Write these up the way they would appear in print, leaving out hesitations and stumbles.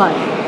What?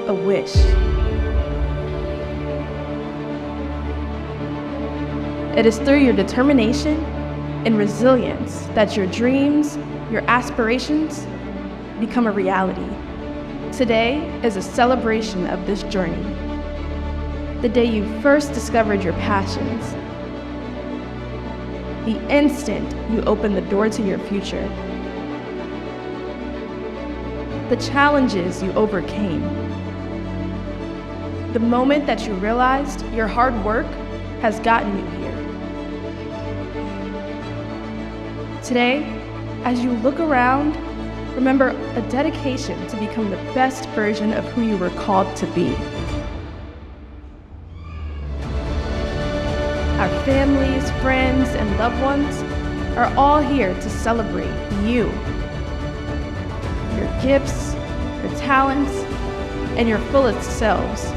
a wish. It is through your determination and resilience that your dreams, your aspirations become a reality. Today is a celebration of this journey. The day you first discovered your passions. The instant you opened the door to your future. The challenges you overcame. The moment that you realized your hard work has gotten you here. Today, as you look around, remember a dedication to become the best version of who you were called to be. Our families, friends, and loved ones are all here to celebrate you, your gifts, your talents, and your fullest selves.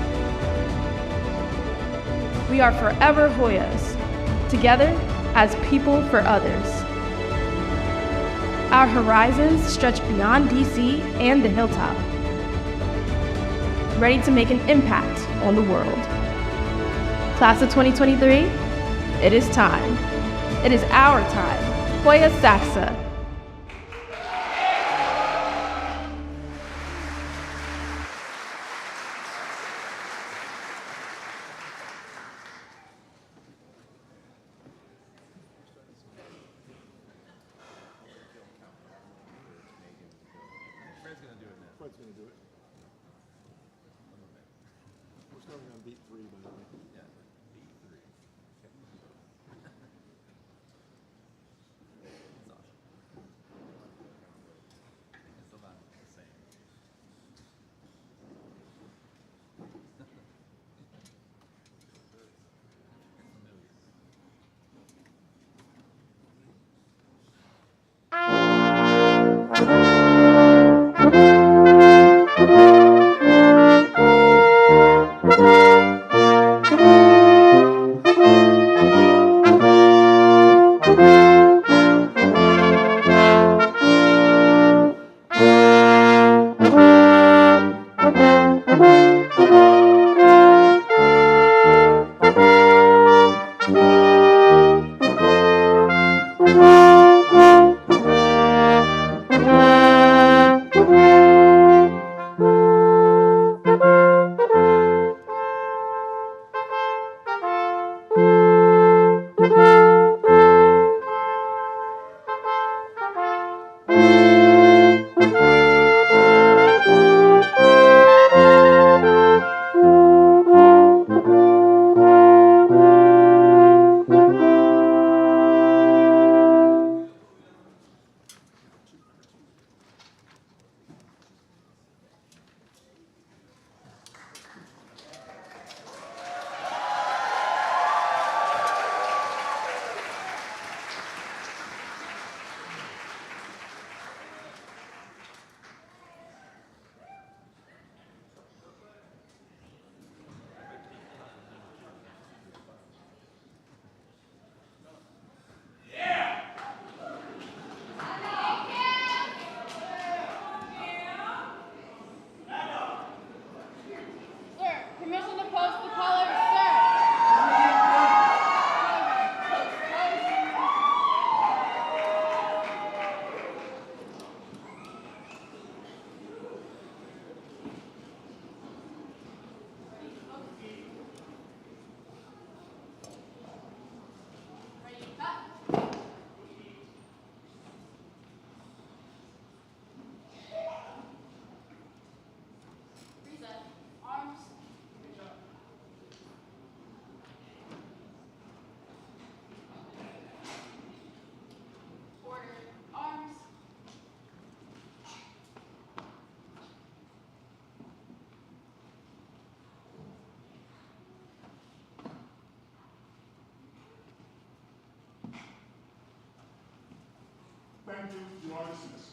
We are forever Hoyas, together as people for others. Our horizons stretch beyond DC and the hilltop, ready to make an impact on the world. Class of 2023, it is time. It is our time. Hoya Saxa. Fred's going to do it. We're starting on beat 3, by the way. Yeah, beat 3. That's awesome. It's about the same. Permission to post the colors, sir. Ready, cut. Reset. Arms. Order. Arms. Thank you. You are dismissed.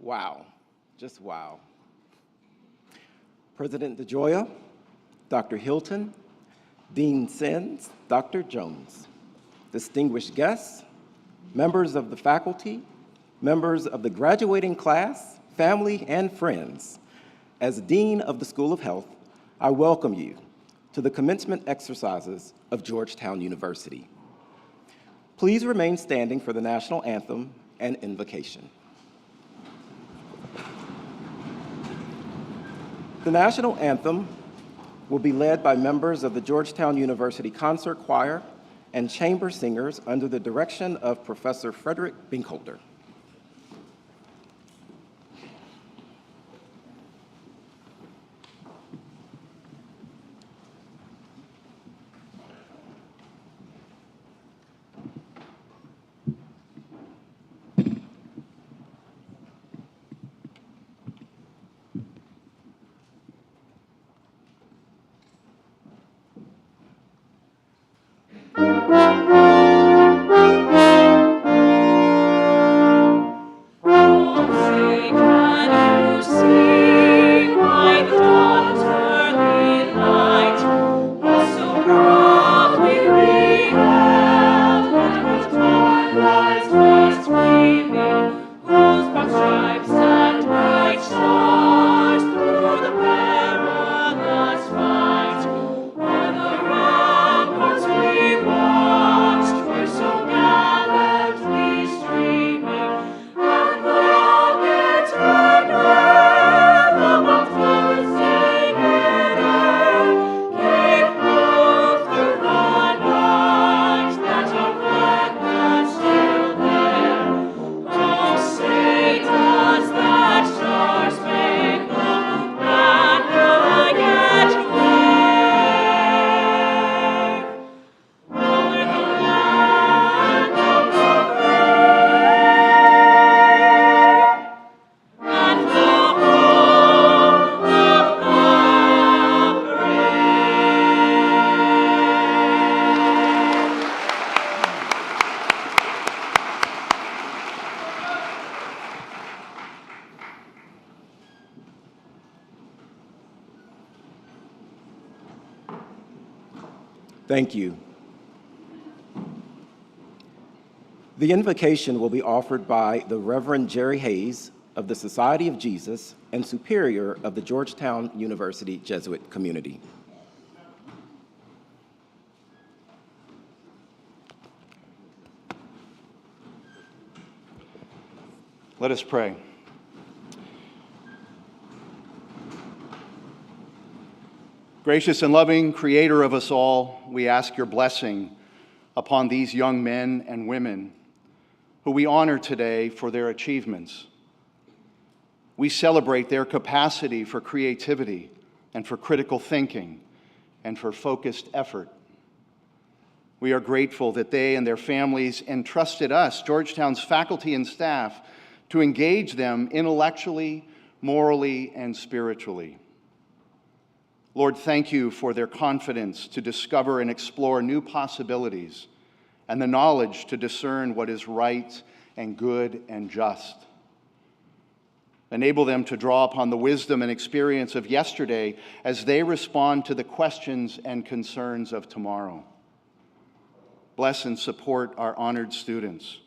Wow, just wow. President DeGioia, Dr. Hilton, Dean Sins, Dr. Jones, distinguished guests, members of the faculty, members of the graduating class, family, and friends. As Dean of the School of Health, I welcome you to the commencement exercises of Georgetown University. Please remain standing for the national anthem and invocation. The national anthem will be led by members of the Georgetown University Concert Choir and chamber singers under the direction of Professor Frederick Binkholder. Thank you. The invocation will be offered by the Reverend Jerry Hayes of the Society of Jesus and Superior of the Georgetown University Jesuit Community. Let us pray. Gracious and loving Creator of us all, we ask your blessing upon these young men and women who we honor today for their achievements. We celebrate their capacity for creativity and for critical thinking and for focused effort. We are grateful that they and their families entrusted us, Georgetown's faculty and staff, to engage them intellectually, morally, and spiritually. Lord, thank you for their confidence to discover and explore new possibilities and the knowledge to discern what is right and good and just. Enable them to draw upon the wisdom and experience of yesterday as they respond to the questions and concerns of tomorrow. Bless and support our honored students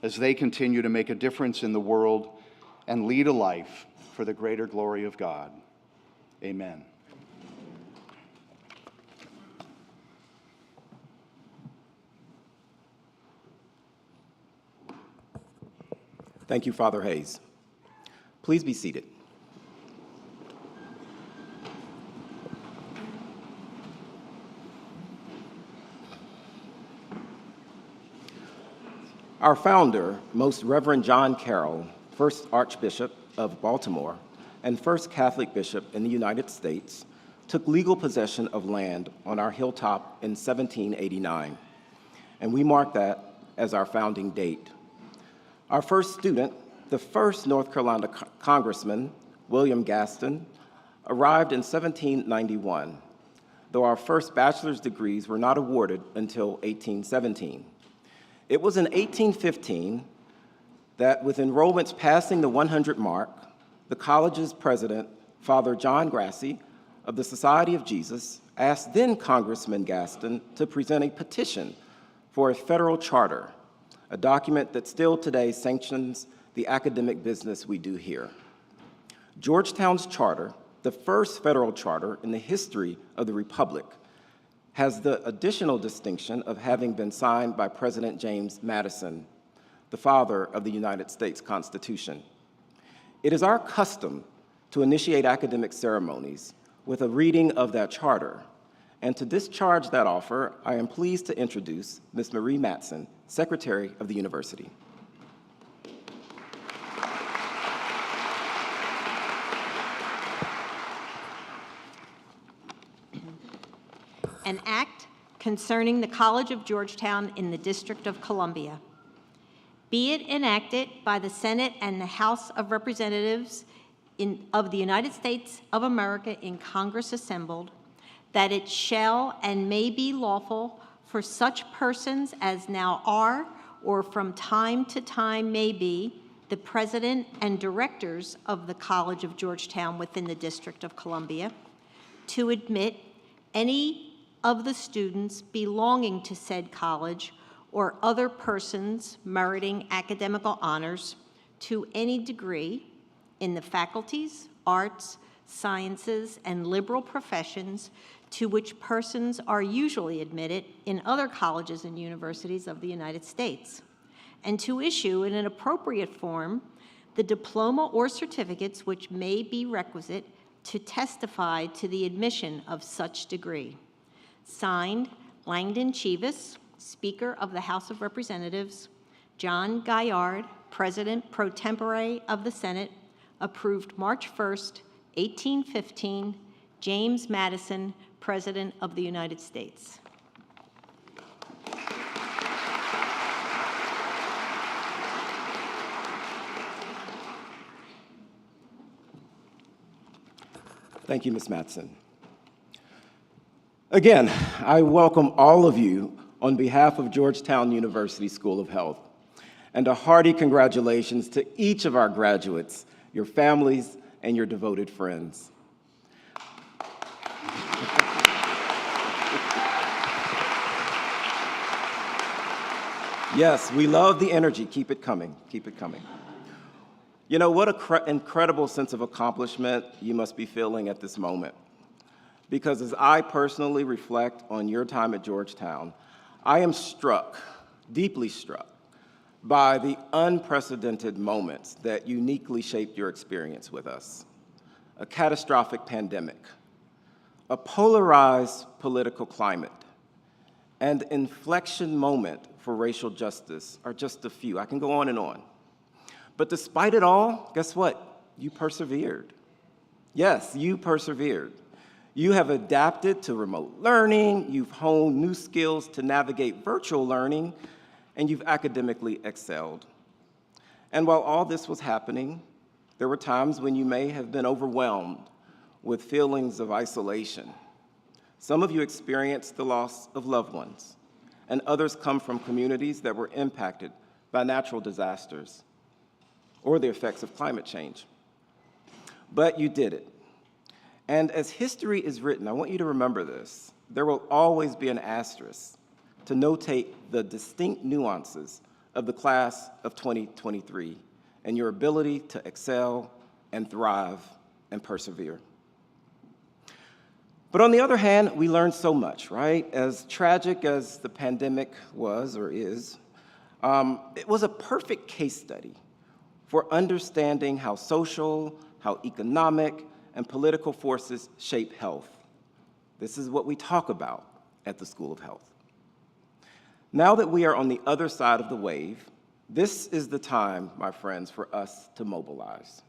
as they continue to make a difference in the world and lead a life for the greater glory of God. Amen. Thank you, Father Hayes. Please be seated. Our founder, Most Reverend John Carroll, first Archbishop of Baltimore and first Catholic bishop in the United States, took legal possession of land on our hilltop in 1789, and we mark that as our founding date. Our first student, the first North Carolina Congressman, William Gaston, arrived in 1791, though our first bachelor's degrees were not awarded until 1817. It was in 1815 that with enrollments passing the 100 mark, the college's president, Father John Grassi of the Society of Jesus, asked then Congressman Gaston to present a petition for a federal charter, a document that still today sanctions the academic business we do here. Georgetown's charter, the first federal charter in the history of the Republic, has the additional distinction of having been signed by President James Madison, the father of the United States Constitution. It is our custom to initiate academic ceremonies with a reading of that charter. And to discharge that offer, I am pleased to introduce Ms. Marie Matson, Secretary of the University. An act concerning the College of Georgetown in the District of Columbia. Be it enacted by the Senate and the House of Representatives of the United States of America in Congress assembled, that it shall and may be lawful for such persons as now are, or from time to time may be, the president and directors of the College of Georgetown within the District of Columbia, to admit any of the students belonging to said college or other persons meriting academical honors to any degree in the faculties, arts, sciences, and liberal professions to which persons are usually admitted in other colleges and universities of the United States, and to issue in an appropriate form the diploma or certificates which may be requisite to testify to the admission of such degree. Signed, Langdon Cheevis, Speaker of the House of Representatives, John Gaillard, President pro tempore of the Senate, approved March 1st, 1815, James Madison, President of the United States. Thank you, Ms. Matson. Again, I welcome all of you on behalf of Georgetown University School of Health, and a hearty congratulations to each of our graduates, your families, and your devoted friends. Yes, we love the energy. Keep it coming. Keep it coming. You know, what an incredible sense of accomplishment you must be feeling at this moment. Because as I personally reflect on your time at Georgetown, I am struck, deeply struck, by the unprecedented moments that uniquely shaped your experience with us. A catastrophic pandemic, a polarized political climate, and inflection moment for racial justice are just a few. I can go on and on. But despite it all, guess what? You persevered. Yes, you persevered. You have adapted to remote learning, you've honed new skills to navigate virtual learning, and you've academically excelled. And while all this was happening, there were times when you may have been overwhelmed with feelings of isolation. Some of you experienced the loss of loved ones, and others come from communities that were impacted by natural disasters or the effects of climate change. But you did it. And as history is written, I want you to remember this, there will always be an asterisk to notate the distinct nuances of the class of 2023 and your ability to excel and thrive and persevere. But on the other hand, we learned so much, right? As tragic as the pandemic was or is, it was a perfect case study for understanding how social, how economic, and political forces shape health. This is what we talk about at the School of Health. Now that we are on the other side of the wave, this is the time, my friends, for us to mobilize.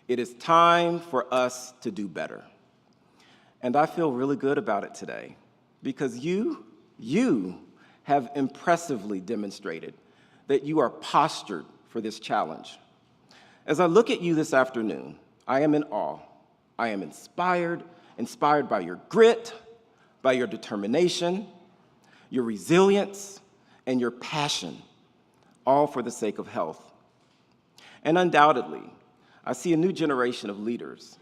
It is time for us to do better. And I feel really good about it today because you have impressively demonstrated that you are postured for this challenge. As I look at you this afternoon, I am in awe. I am inspired by your grit, by your determination, your resilience, and your passion, all for the sake of health. And undoubtedly, I see a new generation of leaders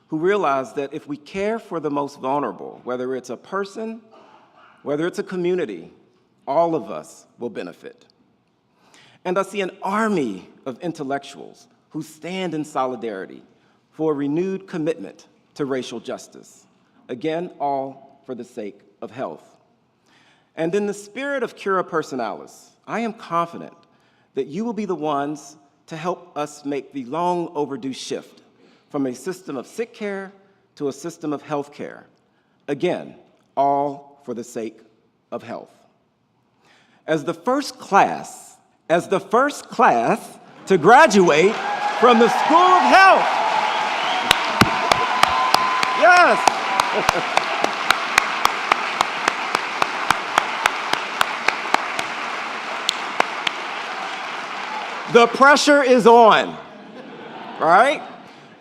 who realize that if we care for the most vulnerable, whether it's a person, whether it's a community, all of us will benefit. And I see an army of intellectuals who stand in solidarity for a renewed commitment to racial justice. Again, all for the sake of health. And in the spirit of Cura Personalis, I am confident that you will be the ones to help us make the long overdue shift from a system of sick care to a system of health care. Again, all for the sake of health. As the first class to graduate from the School of Health. Yes. The pressure is on, right?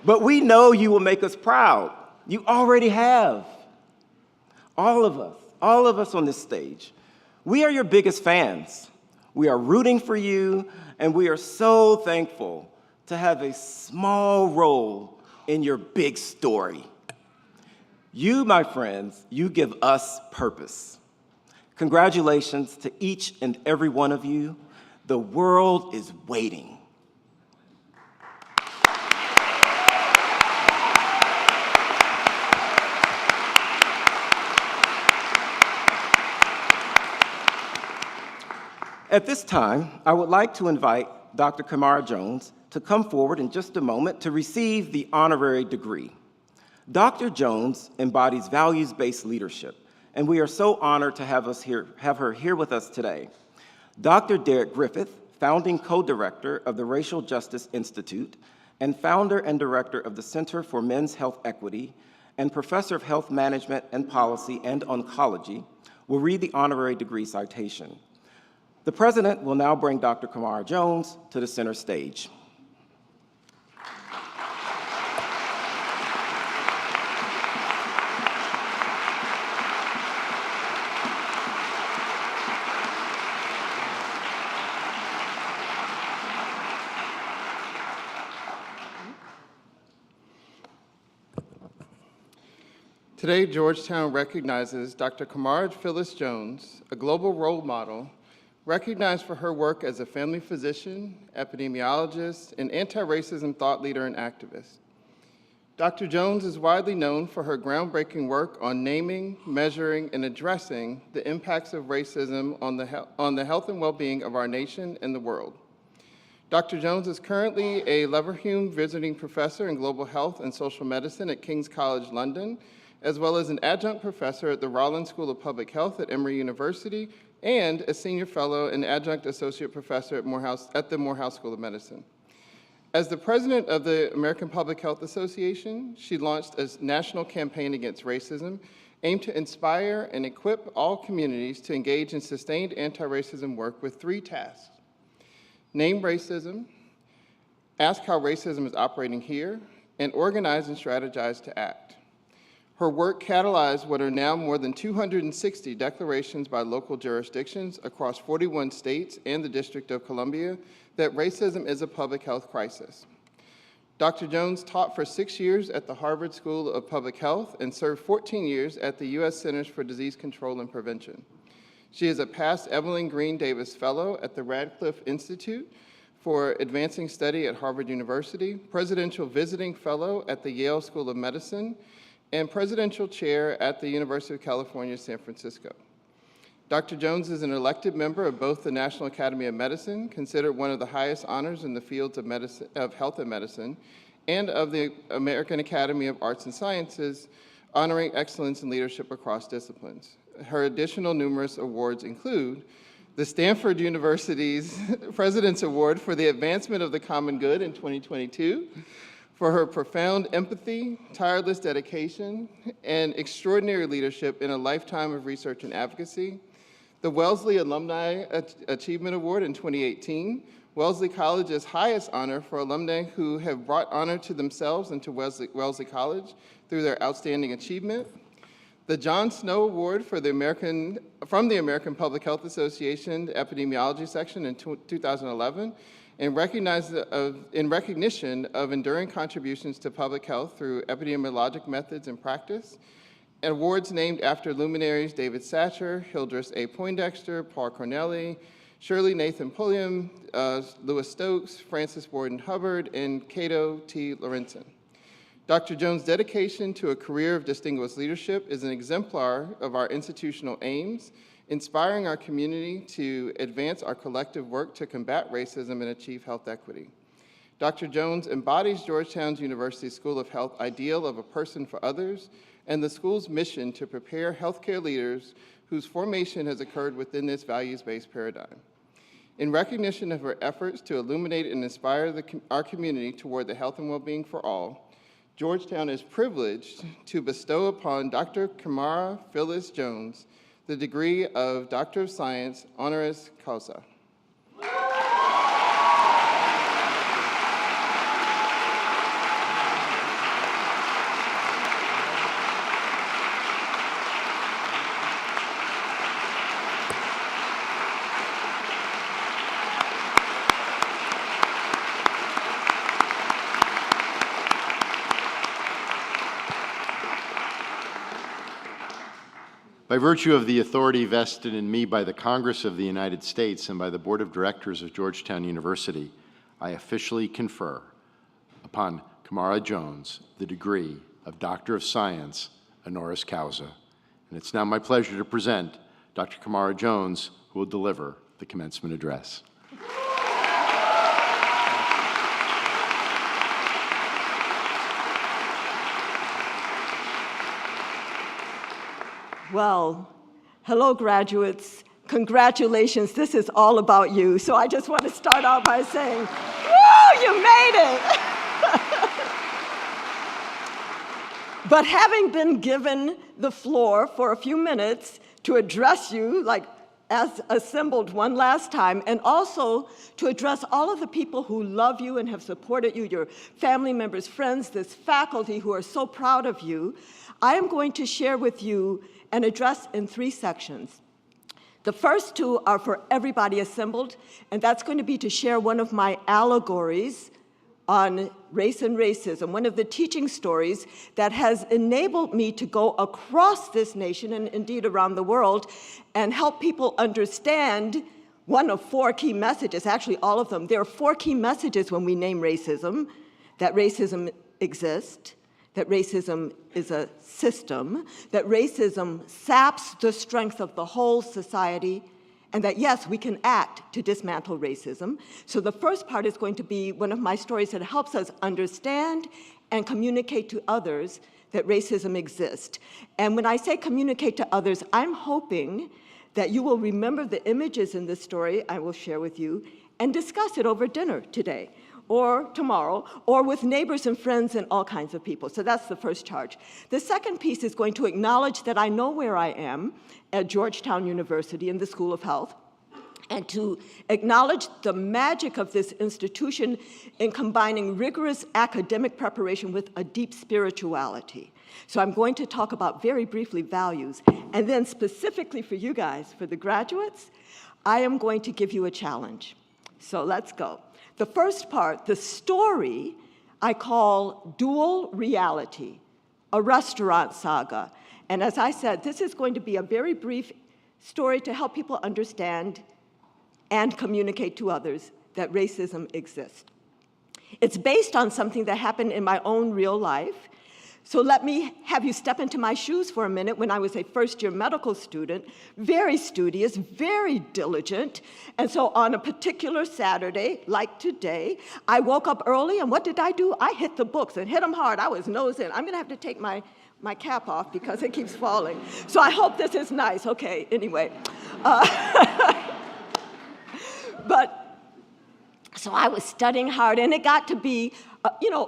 But we know you will make us proud. You already have. All of us on this stage. We are your biggest fans. We are rooting for you, and we are so thankful to have a small role in your big story. You, my friends, you give us purpose. Congratulations to each and every one of you. The world is waiting. At this time, I would like to invite Dr. Kamara Jones to come forward in just a moment to receive the honorary degree. Dr. Jones embodies values-based leadership, and we are so honored to have her here with us today. Dr. Derek Griffith, founding co-director of the Racial Justice Institute and founder and director of the Center for Men's Health Equity and professor of health management and policy and oncology, will read the honorary degree citation. The president will now bring Dr. Kamara Jones to the center stage. Today, Georgetown recognizes Dr. Kamara Phyllis Jones, a global role model, recognized for her work as a family physician, epidemiologist, and anti-racism thought leader and activist. Dr. Jones is widely known for her groundbreaking work on naming, measuring, and addressing the impacts of racism on the health and well-being of our nation and the world. Dr. Jones is currently a Leverhulme visiting professor in global health and social medicine at King's College London, as well as an adjunct professor at the Rollins School of Public Health at Emory University, and a senior fellow and adjunct associate professor at the Morehouse School of Medicine. As the president of the American Public Health Association, she launched a national campaign against racism aimed to inspire and equip all communities to engage in sustained anti-racism work with 3 tasks: name racism, ask how racism is operating here, and organize and strategize to act. Her work catalyzed what are now more than 260 declarations by local jurisdictions across 41 states and the District of Columbia that racism is a public health crisis. Dr. Jones taught for 6 years at the Harvard School of Public Health and served 14 years at the U.S. Centers for Disease Control and Prevention. She is a past Evelyn Green Davis Fellow at the Radcliffe Institute for Advancing Study at Harvard University, Presidential Visiting Fellow at the Yale School of Medicine, and Presidential Chair at the University of California, San Francisco. Dr. Jones is an elected member of both the National Academy of Medicine, considered one of the highest honors in the fields of health and medicine, and of the American Academy of Arts and Sciences, honoring excellence in leadership across disciplines. Her additional numerous awards include the Stanford University's President's Award for the Advancement of the Common Good in 2022, for her profound empathy, tireless dedication, and extraordinary leadership in a lifetime of research and advocacy. The Wellesley Alumni Achievement Award in 2018, Wellesley College's highest honor for alumni who have brought honor to themselves and to Wellesley College through their outstanding achievement. The John Snow Award from the American Public Health Association Epidemiology Section in 2011, in recognition of enduring contributions to public health through epidemiologic methods and practice, and awards named after luminaries David Satcher, Hildreth A. Poindexter, Paul Corneli, Shirley Nathan Pulliam, Louis Stokes, Francis Warden Hubbard, and Cato T. Lorenzen. Dr. Jones' dedication to a career of distinguished leadership is an exemplar of our institutional aims, inspiring our community to advance our collective work to combat racism and achieve health equity. Dr. Jones embodies Georgetown University's School of Health ideal of a person for others and the school's mission to prepare healthcare leaders whose formation has occurred within this values-based paradigm. In recognition of her efforts to illuminate and inspire our community toward the health and well-being for all, Georgetown is privileged to bestow upon Dr. Kamara Phyllis Jones the degree of Doctor of Science, honoris causa. By virtue of the authority vested in me by the Congress of the United States and by the Board of Directors of Georgetown University, I officially confer upon Kamara Jones the degree of Doctor of Science, honoris causa. And it's now my pleasure to present Dr. Kamara Jones, who will deliver the commencement address. Well, hello, graduates. Congratulations. This is all about you. So I just want to start out by saying, woo, you made it. But having been given the floor for a few minutes to address you, like as assembled one last time, and also to address all of the people who love you and have supported you, your family members, friends, this faculty who are so proud of you, I am going to share with you an address in 3 sections. The first 2 are for everybody assembled, and that's going to be to share one of my allegories on race and racism, one of the teaching stories that has enabled me to go across this nation and indeed around the world and help people understand one of 4 key messages, actually all of them. There are 4 key messages when we name racism: that racism exists, that racism is a system, that racism saps the strength of the whole society, and that, yes, we can act to dismantle racism. So the first part is going to be one of my stories that helps us understand and communicate to others that racism exists. And when I say communicate to others, I'm hoping that you will remember the images in this story I will share with you and discuss it over dinner today, or tomorrow, or with neighbors and friends and all kinds of people. So that's the first charge. The second piece is going to acknowledge that I know where I am at Georgetown University in the School of Health, and to acknowledge the magic of this institution in combining rigorous academic preparation with a deep spirituality. So I'm going to talk about very briefly values, and then specifically for you guys, for the graduates, I am going to give you a challenge. So let's go. The first part, the story, I call Dual Reality, a restaurant saga. And as I said, this is going to be a very brief story to help people understand and communicate to others that racism exists. It's based on something that happened in my own real life. So let me have you step into my shoes for a minute. When I was a first-year medical student, very studious, very diligent. And so on a particular Saturday, like today, I woke up early, and what did I do? I hit the books and hit them hard. I was nose in. I'm going to have to take my cap off because it keeps falling. So I hope this is nice. Okay, anyway. So I was studying hard, and it got to be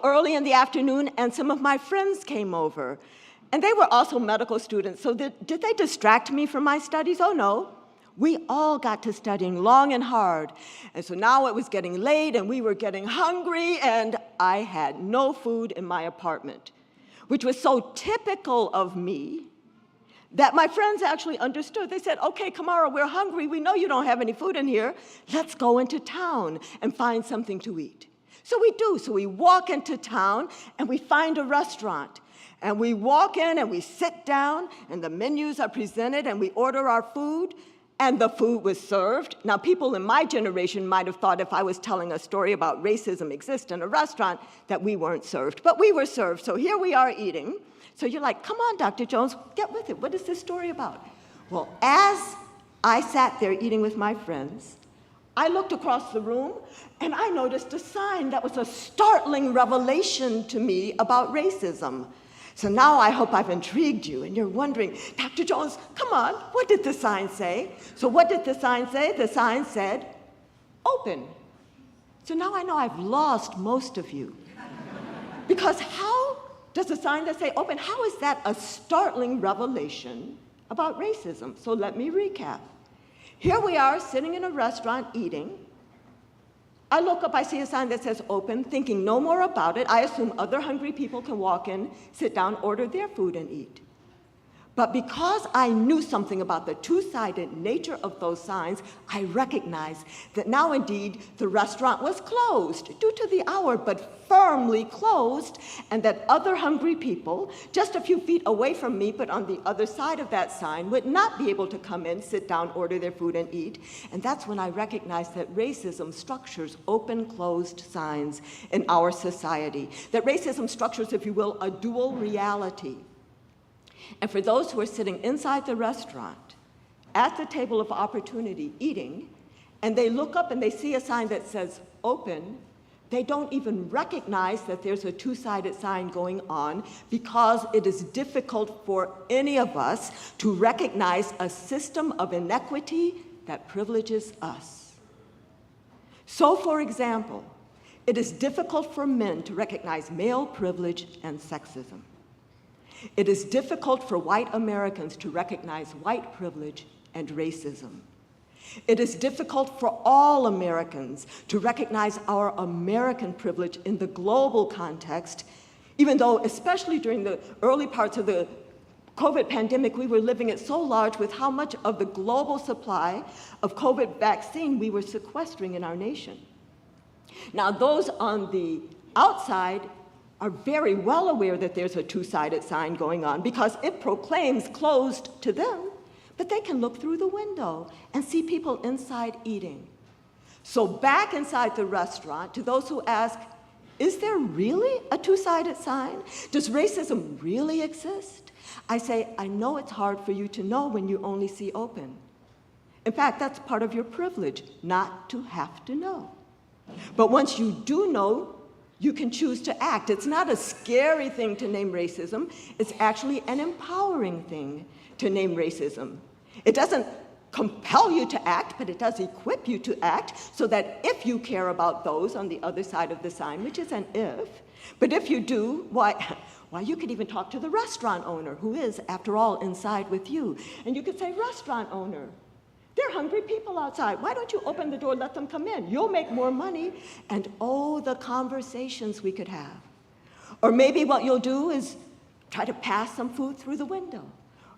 early in the afternoon, and some of my friends came over. And they were also medical students, so did they distract me from my studies? Oh, no. We all got to studying long and hard. And so now it was getting late, and we were getting hungry, and I had no food in my apartment, which was so typical of me that my friends actually understood. They said, okay, Kamara, we're hungry. We know you don't have any food in here. Let's go into town and find something to eat. So we do. So we walk into town and we find a restaurant. And we walk in and we sit down and the menus are presented and we order our food and the food was served. Now, people in my generation might have thought if I was telling a story about racism exists in a restaurant that we weren't served, but we were served. So here we are eating. So you're like, come on, Dr. Jones, get with it. What is this story about? Well, as I sat there eating with my friends, I looked across the room and I noticed a sign that was a startling revelation to me about racism. So now I hope I've intrigued you and you're wondering, Dr. Jones, come on, what did the sign say? So what did the sign say? The sign said, open. So now I know I've lost most of you. Because how does a sign that say open, how is that a startling revelation about racism? So let me recap. Here we are sitting in a restaurant eating. I look up, I see a sign that says open, thinking no more about it. I assume other hungry people can walk in, sit down, order their food and eat. But because I knew something about the two-sided nature of those signs, I recognized that now indeed the restaurant was closed due to the hour, but firmly closed, and that other hungry people, just a few feet away from me, but on the other side of that sign, would not be able to come in, sit down, order their food and eat. And that's when I recognized that racism structures open, closed signs in our society. That racism structures, if you will, a dual reality. And for those who are sitting inside the restaurant, at the table of opportunity, eating, and they look up and they see a sign that says open, they don't even recognize that there's a two-sided sign going on because it is difficult for any of us to recognize a system of inequity that privileges us. So, for example, it is difficult for men to recognize male privilege and sexism. It is difficult for white Americans to recognize white privilege and racism. It is difficult for all Americans to recognize our American privilege in the global context, even though, especially during the early parts of the COVID pandemic, we were living it so large with how much of the global supply of COVID vaccine we were sequestering in our nation. Now, those on the outside are very well aware that there's a two-sided sign going on because it proclaims closed to them, but they can look through the window and see people inside eating. So back inside the restaurant, to those who ask, is there really a two-sided sign? Does racism really exist? I say, I know it's hard for you to know when you only see open. In fact, that's part of your privilege, not to have to know. But once you do know, you can choose to act. It's not a scary thing to name racism. It's actually an empowering thing to name racism. It doesn't compel you to act, but it does equip you to act so that if you care about those on the other side of the sign, which is an if, but if you do, why, you could even talk to the restaurant owner who is, after all, inside with you. And you could say, restaurant owner, there are hungry people outside. Why don't you open the door, let them come in? You'll make more money. And oh, the conversations we could have. Or maybe what you'll do is try to pass some food through the window.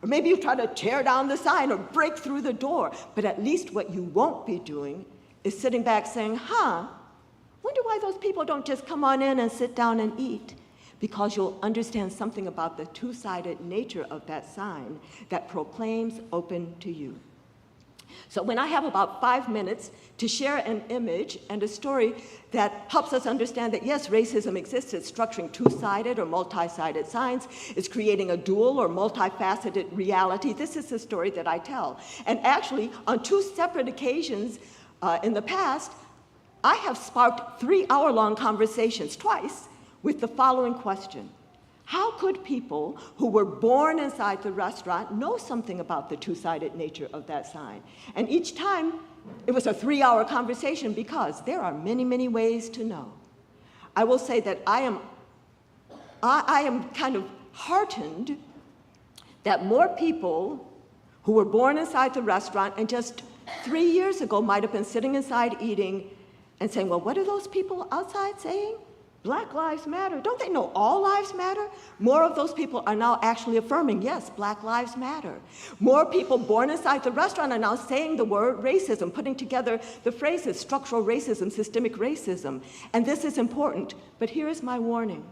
Or maybe you try to tear down the sign or break through the door. But at least what you won't be doing is sitting back saying, wonder why those people don't just come on in and sit down and eat. Because you'll understand something about the two-sided nature of that sign that proclaims open to you. So when I have about 5 minutes to share an image and a story that helps us understand that, yes, racism exists, it's structuring two-sided or multi-sided signs, it's creating a dual or multifaceted reality, this is the story that I tell. And actually, on 2 separate occasions in the past, I have sparked 3-hour-long conversations, twice, with the following question. How could people who were born inside the restaurant know something about the two-sided nature of that sign? And each time, it was a 3-hour conversation because there are many, many ways to know. I will say that I am kind of heartened that more people who were born inside the restaurant and just 3 years ago might have been sitting inside eating and saying, well, what are those people outside saying? Black lives matter. Don't they know all lives matter? More of those people are now actually affirming, yes, Black lives matter. More people born inside the restaurant are now saying the word racism, putting together the phrases structural racism, systemic racism. And this is important, but here is my warning.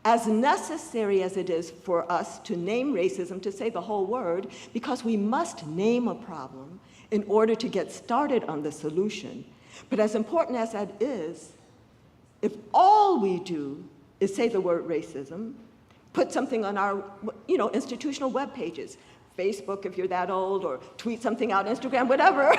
As necessary as it is for us to name racism, to say the whole word, because we must name a problem in order to get started on the solution. But as important as that is, if all we do is say the word racism, put something on our institutional web pages, Facebook if you're that old, or tweet something out, Instagram, whatever,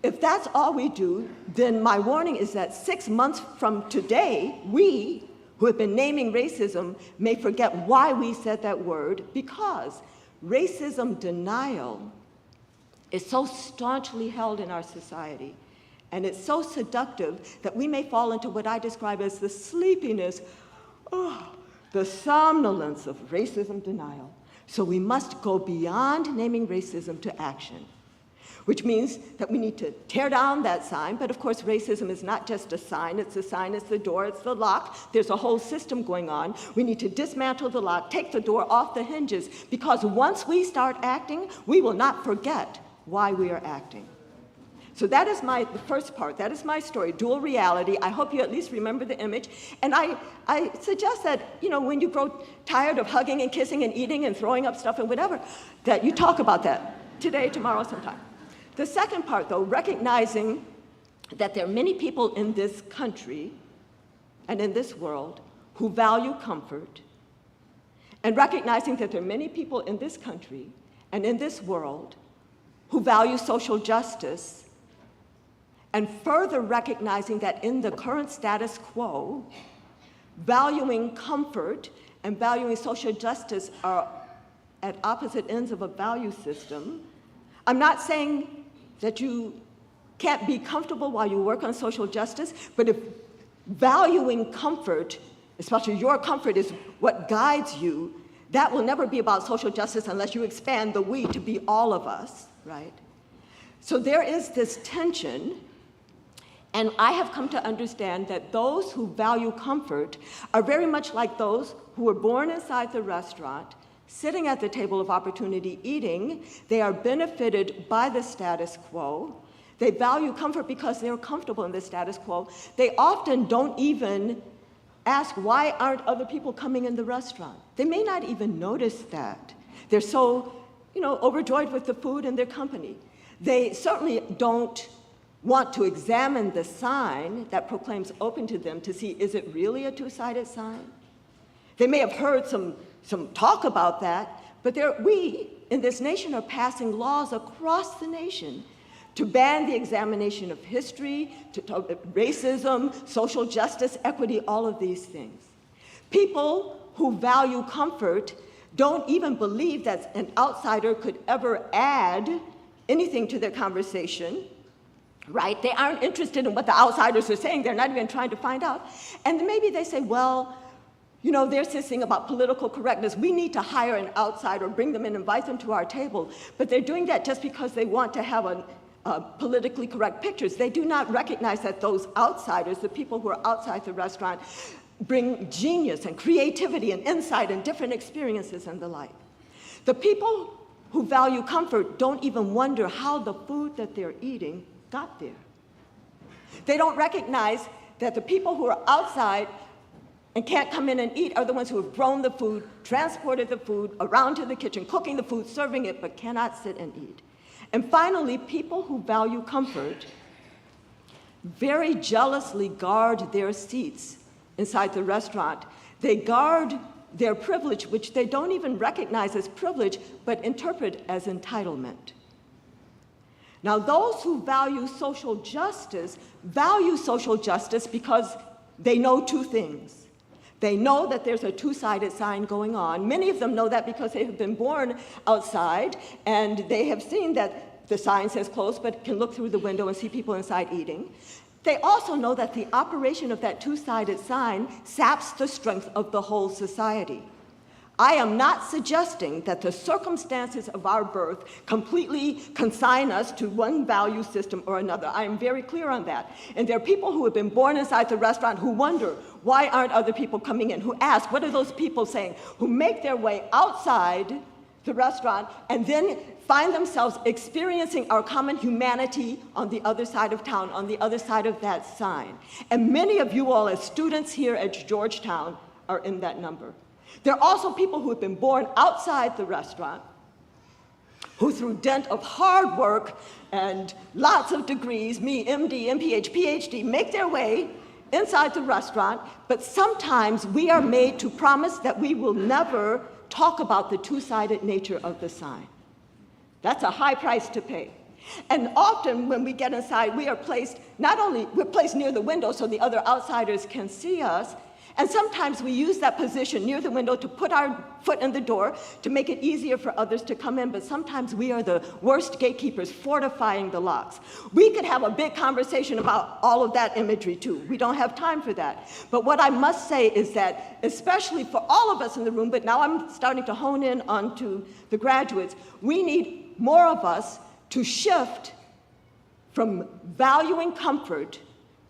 if that's all we do, then my warning is that 6 months from today, we who have been naming racism may forget why we said that word, because racism denial is so staunchly held in our society, and it's so seductive that we may fall into what I describe as the sleepiness, the somnolence of racism denial. So we must go beyond naming racism to action, which means that we need to tear down that sign. But of course, racism is not just a sign. It's the door, it's the lock. There's a whole system going on. We need to dismantle the lock, take the door off the hinges, because once we start acting, we will not forget why we are acting. So that is the first part. That is my story, dual reality. I hope you at least remember the image. And I suggest that, when you grow tired of hugging and kissing and eating and throwing up stuff and whatever, that you talk about that today, tomorrow, sometime. The second part, though, recognizing that there are many people in this country and in this world who value comfort, and recognizing that there are many people in this country and in this world who value social justice, and further recognizing that in the current status quo, valuing comfort and valuing social justice are at opposite ends of a value system. I'm not saying that you can't be comfortable while you work on social justice, but if valuing comfort, especially your comfort, is what guides you, that will never be about social justice unless you expand the we to be all of us, right? So there is this tension. And I have come to understand that those who value comfort are very much like those who were born inside the restaurant, sitting at the table of opportunity eating. They are benefited by the status quo. They value comfort because they're comfortable in the status quo. They often don't even ask, why aren't other people coming in the restaurant? They may not even notice that. They're so, overjoyed with the food and their company. They certainly don't want to examine the sign that proclaims open to them to see, is it really a two-sided sign? They may have heard some talk about that, but we in this nation are passing laws across the nation to ban the examination of history, to racism, social justice, equity, all of these things. People who value comfort don't even believe that an outsider could ever add anything to their conversation, right? They aren't interested in what the outsiders are saying. They're not even trying to find out. And maybe they say, well, there's this thing about political correctness. We need to hire an outsider, bring them in, invite them to our table. But they're doing that just because they want to have politically correct pictures. They do not recognize that those outsiders, the people who are outside the restaurant, bring genius and creativity and insight and different experiences and the like. The people who value comfort don't even wonder how the food that they're eating got there. They don't recognize that the people who are outside and can't come in and eat are the ones who have grown the food, transported the food around to the kitchen, cooking the food, serving it, but cannot sit and eat. And finally, people who value comfort very jealously guard their seats inside the restaurant. They guard their privilege, which they don't even recognize as privilege, but interpret as entitlement. Now, those who value social justice because they know two things. They know that there's a two-sided sign going on. Many of them know that because they have been born outside, and they have seen that the sign says closed, but can look through the window and see people inside eating. They also know that the operation of that two-sided sign saps the strength of the whole society. I am not suggesting that the circumstances of our birth completely consign us to one value system or another. I am very clear on that. And there are people who have been born inside the restaurant who wonder, why aren't other people coming in? Who ask, what are those people saying? Who make their way outside the restaurant and then find themselves experiencing our common humanity on the other side of town, on the other side of that sign. And many of you all as students here at Georgetown are in that number. There are also people who have been born outside the restaurant, who through dint of hard work and lots of degrees, me, MD, MPH, PhD, make their way inside the restaurant, but sometimes we are made to promise that we will never talk about the two-sided nature of the sign. That's a high price to pay. And often when we get inside, we are placed, we're placed near the window so the other outsiders can see us, and sometimes we use that position near the window to put our foot in the door to make it easier for others to come in, but sometimes we are the worst gatekeepers fortifying the locks. We could have a big conversation about all of that imagery too. We don't have time for that. But what I must say is that, especially for all of us in the room, but now I'm starting to hone in onto the graduates, we need more of us to shift from valuing comfort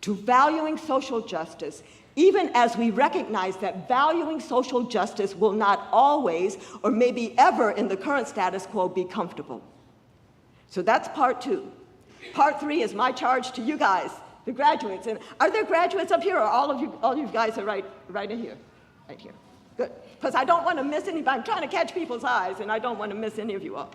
to valuing social justice, even as we recognize that valuing social justice will not always, or maybe ever in the current status quo, be comfortable. So that's part 2. Part 3 is my charge to you guys, the graduates. And are there graduates up here, or all of you guys are right in here? Right here. Good. Because I don't want to miss anybody. I'm trying to catch people's eyes, and I don't want to miss any of you all.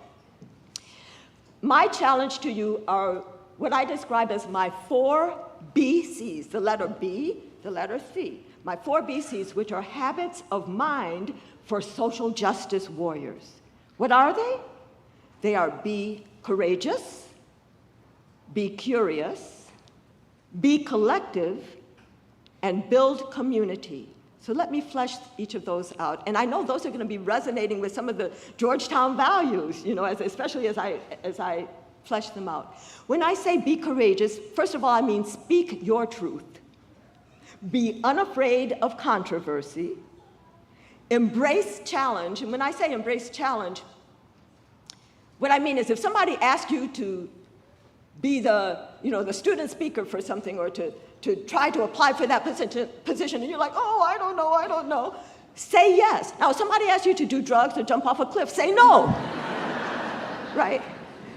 My challenge to you are what I describe as my 4 BCs, the letter B, the letter C, my 4 BCs, which are habits of mind for social justice warriors. What are they? They are be courageous, be curious, be collective, and build community. So let me flesh each of those out. And I know those are going to be resonating with some of the Georgetown values, especially as I flesh them out. When I say be courageous, first of all, I mean speak your truth. Be unafraid of controversy, embrace challenge. And when I say embrace challenge, what I mean is if somebody asks you to be the student speaker for something, or to try to apply for that position, and you're like, oh, I don't know, say yes. Now, if somebody asks you to do drugs or jump off a cliff, say no, right?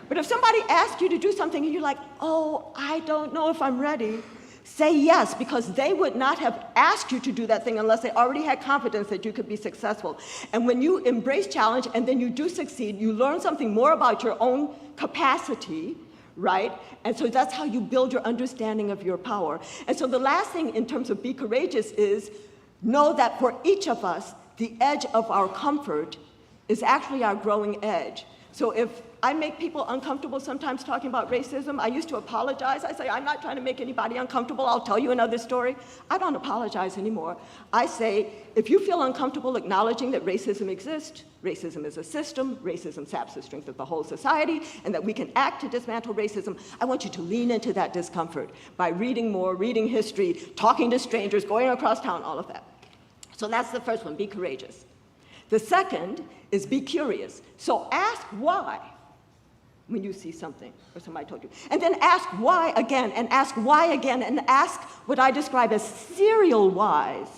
But if somebody asks you to do something and you're like, oh, I don't know if I'm ready, say yes, because they would not have asked you to do that thing unless they already had confidence that you could be successful. And when you embrace challenge and then you do succeed, you learn something more about your own capacity, right? And so that's how you build your understanding of your power. And so the last thing in terms of be courageous is know that for each of us, the edge of our comfort is actually our growing edge. So if I make people uncomfortable sometimes talking about racism, I used to apologize. I say, I'm not trying to make anybody uncomfortable. I'll tell you another story. I don't apologize anymore. I say, if you feel uncomfortable acknowledging that racism exists, racism is a system, racism saps the strength of the whole society, and that we can act to dismantle racism, I want you to lean into that discomfort by reading more, reading history, talking to strangers, going across town, all of that. So that's the first one, be courageous. The second is be curious. So ask why when you see something or somebody told you. And then ask why again, and ask why again, and ask what I describe as serial whys,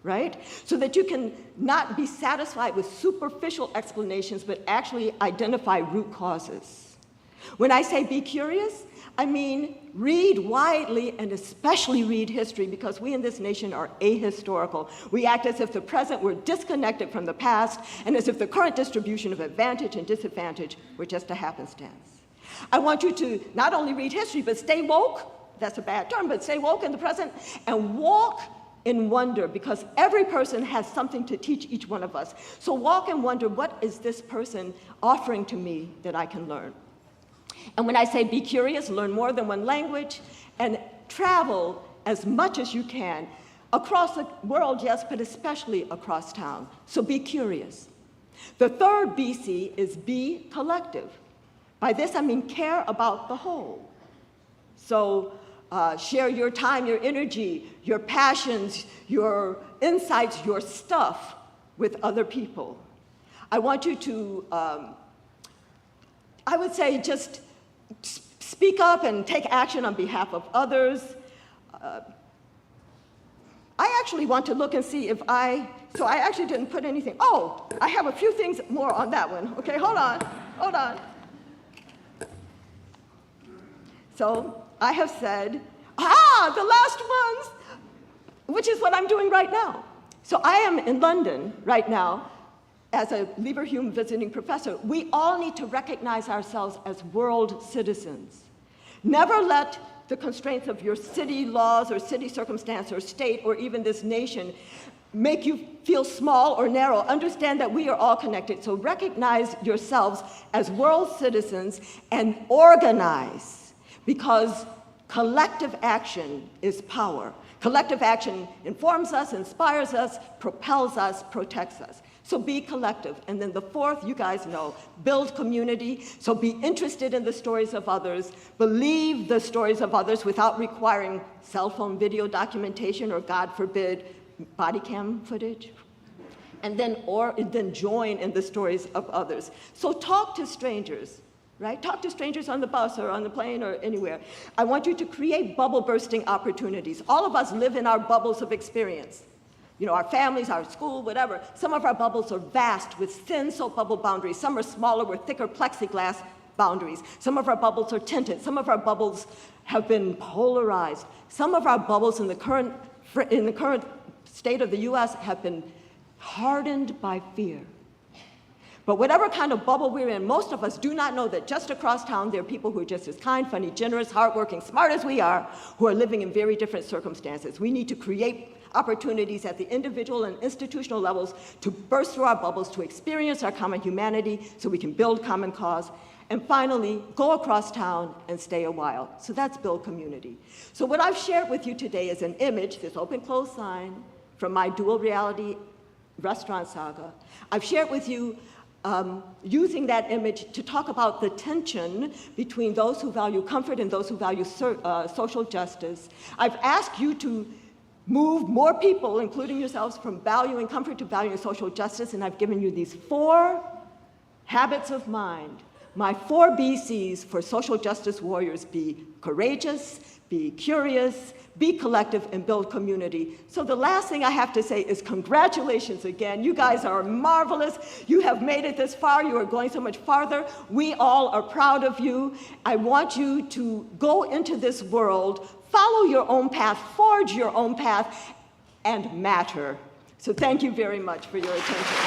right? So that you can not be satisfied with superficial explanations, but actually identify root causes. When I say be curious, I mean read widely and especially read history, because we in this nation are ahistorical. We act as if the present were disconnected from the past, and as if the current distribution of advantage and disadvantage were just a happenstance. I want you to not only read history, but stay woke. That's a bad term, but stay woke in the present and walk in wonder, because every person has something to teach each one of us. So walk and wonder, what is this person offering to me that I can learn? And when I say be curious, learn more than one language, and travel as much as you can across the world, yes, but especially across town. So be curious. The third BC is be collective. By this, I mean care about the whole. So share your time, your energy, your passions, your insights, your stuff with other people. I want you to, I would say, just speak up and take action on behalf of others. I actually want to look and see if so I actually didn't put anything. Oh, I have a few things more on that one. Okay, hold on. So I have said, the last ones, which is what I'm doing right now. So I am in London right now as a Lieberhume visiting professor. We all need to recognize ourselves as world citizens. Never let the constraints of your city laws or city circumstance or state or even this nation make you feel small or narrow. Understand that we are all connected. So recognize yourselves as world citizens and organize, because collective action is power. Collective action informs us, inspires us, propels us, protects us. So be collective. And then the fourth, you guys know, build community. So be interested in the stories of others. Believe the stories of others without requiring cell phone video documentation or, God forbid, body cam footage. And then join in the stories of others. So talk to strangers, right? Talk to strangers on the bus or on the plane or anywhere. I want you to create bubble bursting opportunities. All of us live in our bubbles of experience. You know, our families, our school, whatever. Some of our bubbles are vast with thin soap bubble boundaries. Some are smaller with thicker plexiglass boundaries. Some of our bubbles are tinted. Some of our bubbles have been polarized. Some of our bubbles in the current state of the US have been hardened by fear. But whatever kind of bubble we're in, most of us do not know that just across town there are people who are just as kind, funny, generous, hardworking, smart as we are, who are living in very different circumstances. We need to create opportunities at the individual and institutional levels to burst through our bubbles, to experience our common humanity so we can build common cause. And finally, go across town and stay a while. So that's build community. So what I've shared with you today is an image, this open-close sign, from my dual reality restaurant saga. I've shared with you using that image to talk about the tension between those who value comfort and those who value social justice. I've asked you to move more people, including yourselves, from valuing comfort to valuing social justice, and I've given you these 4 habits of mind. My 4 BCs for social justice warriors: be courageous, be curious, be collective, and build community. So the last thing I have to say is congratulations again. You guys are marvelous. You have made it this far. You are going so much farther. We all are proud of you. I want you to go into this world, follow your own path, forge your own path, and matter. So thank you very much for your attention.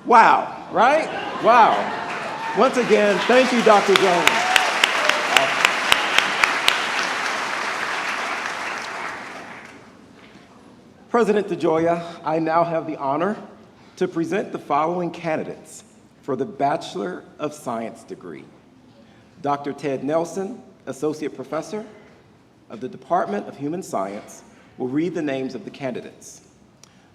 Wow, right? Wow. Once again, thank you, Dr. Jones. President DeGioia, I now have the honor to present the following candidates for the Bachelor of Science degree. Dr. Ted Nelson, Associate Professor of the Department of Human Science, will read the names of the candidates.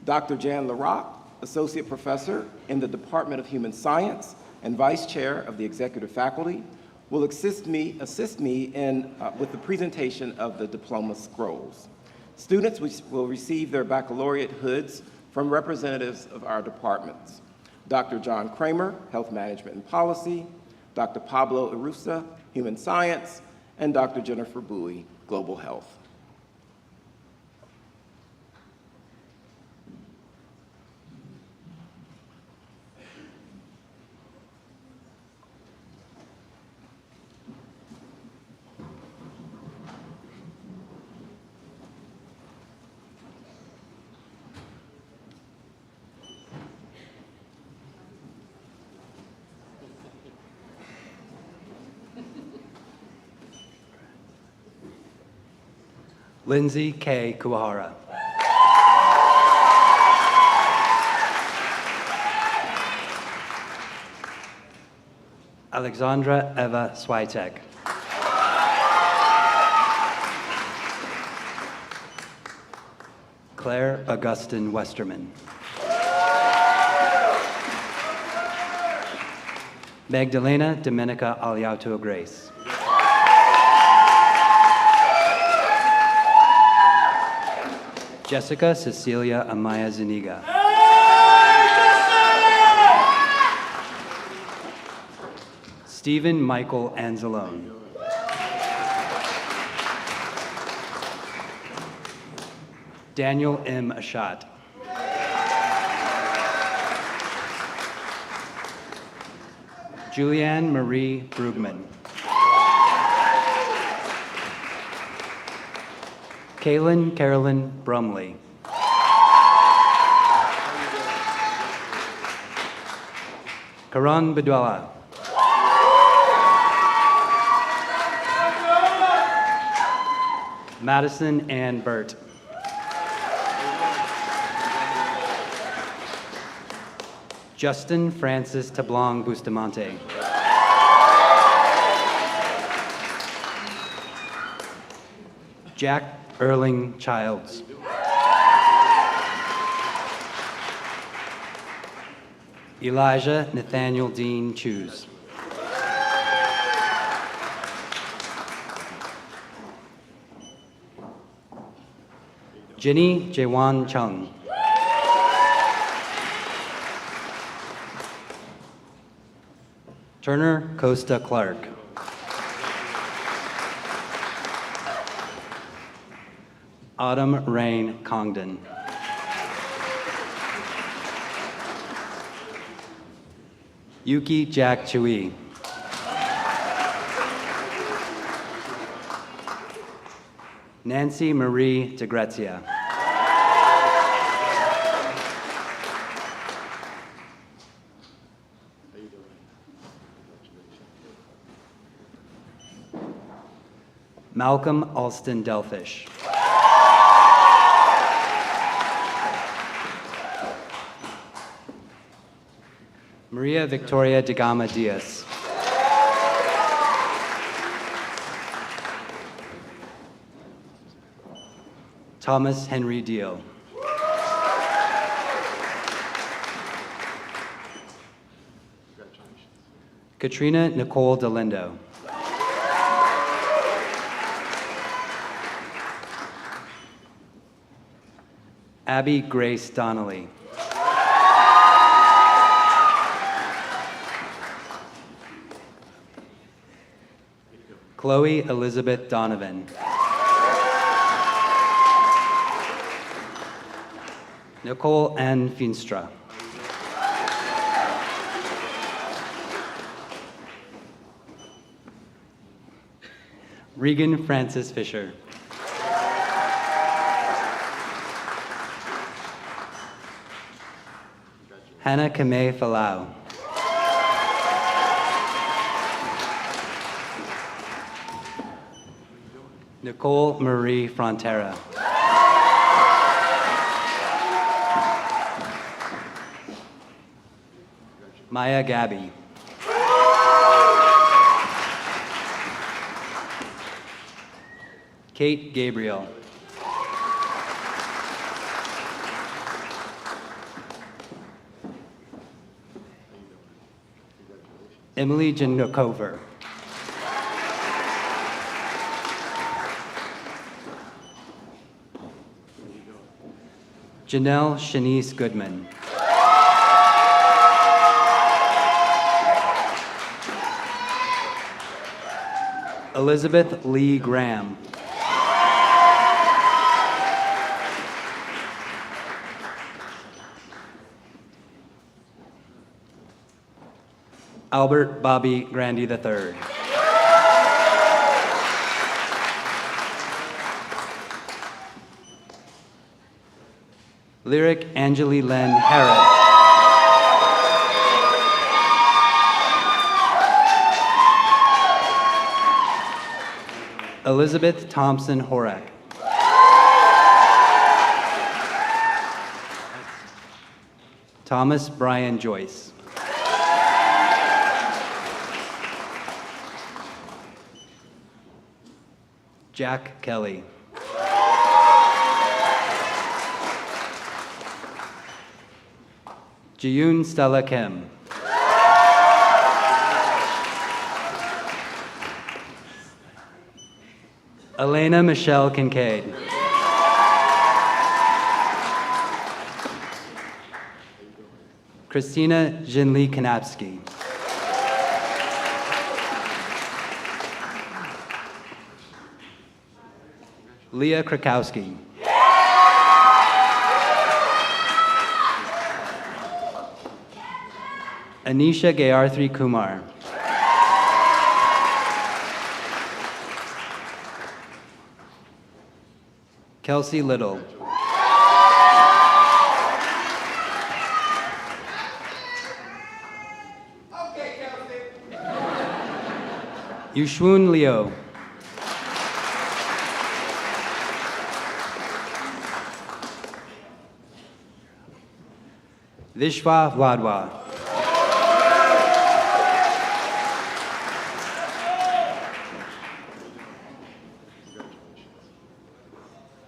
Dr. Jan LaRock, Associate Professor in the Department of Human Science and Vice Chair of the Executive Faculty, will assist me with the presentation of the diploma scrolls. Students will receive their baccalaureate hoods from representatives of our departments: Dr. John Kramer, Health Management and Policy, Dr. Pablo Irusa, Human Science, and Dr. Jennifer Bowie, Global Health. Lindsay K. Kuwahara. Alexandra Eva Switek. Claire Augustine Westerman. Magdalena Domenica Aliauto Grace. Jessica Cecilia Amaya Zuniga. Stephen Michael Anzalone. Daniel M. Ashat. Julianne Marie Brugman. Kaylin Carolyn Brumley. Karan Bedwala. Madison Ann Burt. Justin Francis Tablong Bustamante. Jack Erling Childs. Elijah Nathaniel Dean Chews. Jenny Jaewon Chung. Turner Costa Clark. Autumn Rain Congdon. Yuki Jack Chui. Nancy Marie DeGrazia. Malcolm Alston Delfish. Maria Victoria de Gama Diaz. Thomas Henry Dio. Katrina Nicole Delindo. Abby Grace Donnelly. Chloe Elizabeth Donovan. Nicole N. Finstra. Regan Francis Fisher. Hannah Kamei Falau. Nicole Marie Frontera. Maya Gabby. Kate Gabriel. Emily Janokover. Janelle Shanice Goodman. Elizabeth Lee Graham. Albert Bobby Grandy III. Lyric Angeli Len Harris. Elizabeth Thompson Horak. Thomas Brian Joyce. Jack Kelly. Jiyun Stella Kim. Elena Michelle Kincaid. Christina Jinli Kanapsky. Leah Krakowski. Anisha Gayarthri Kumar. Kelsey Little. Yushun Liu. Vishwa Vladwa.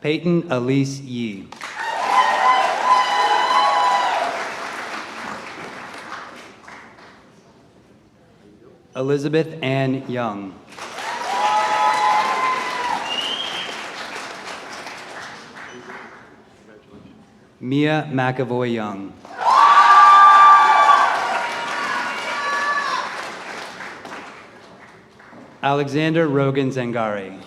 Peyton Elise Yee. Elizabeth Ann Young. Mia McAvoy Young. Alexander Rogan Zangari.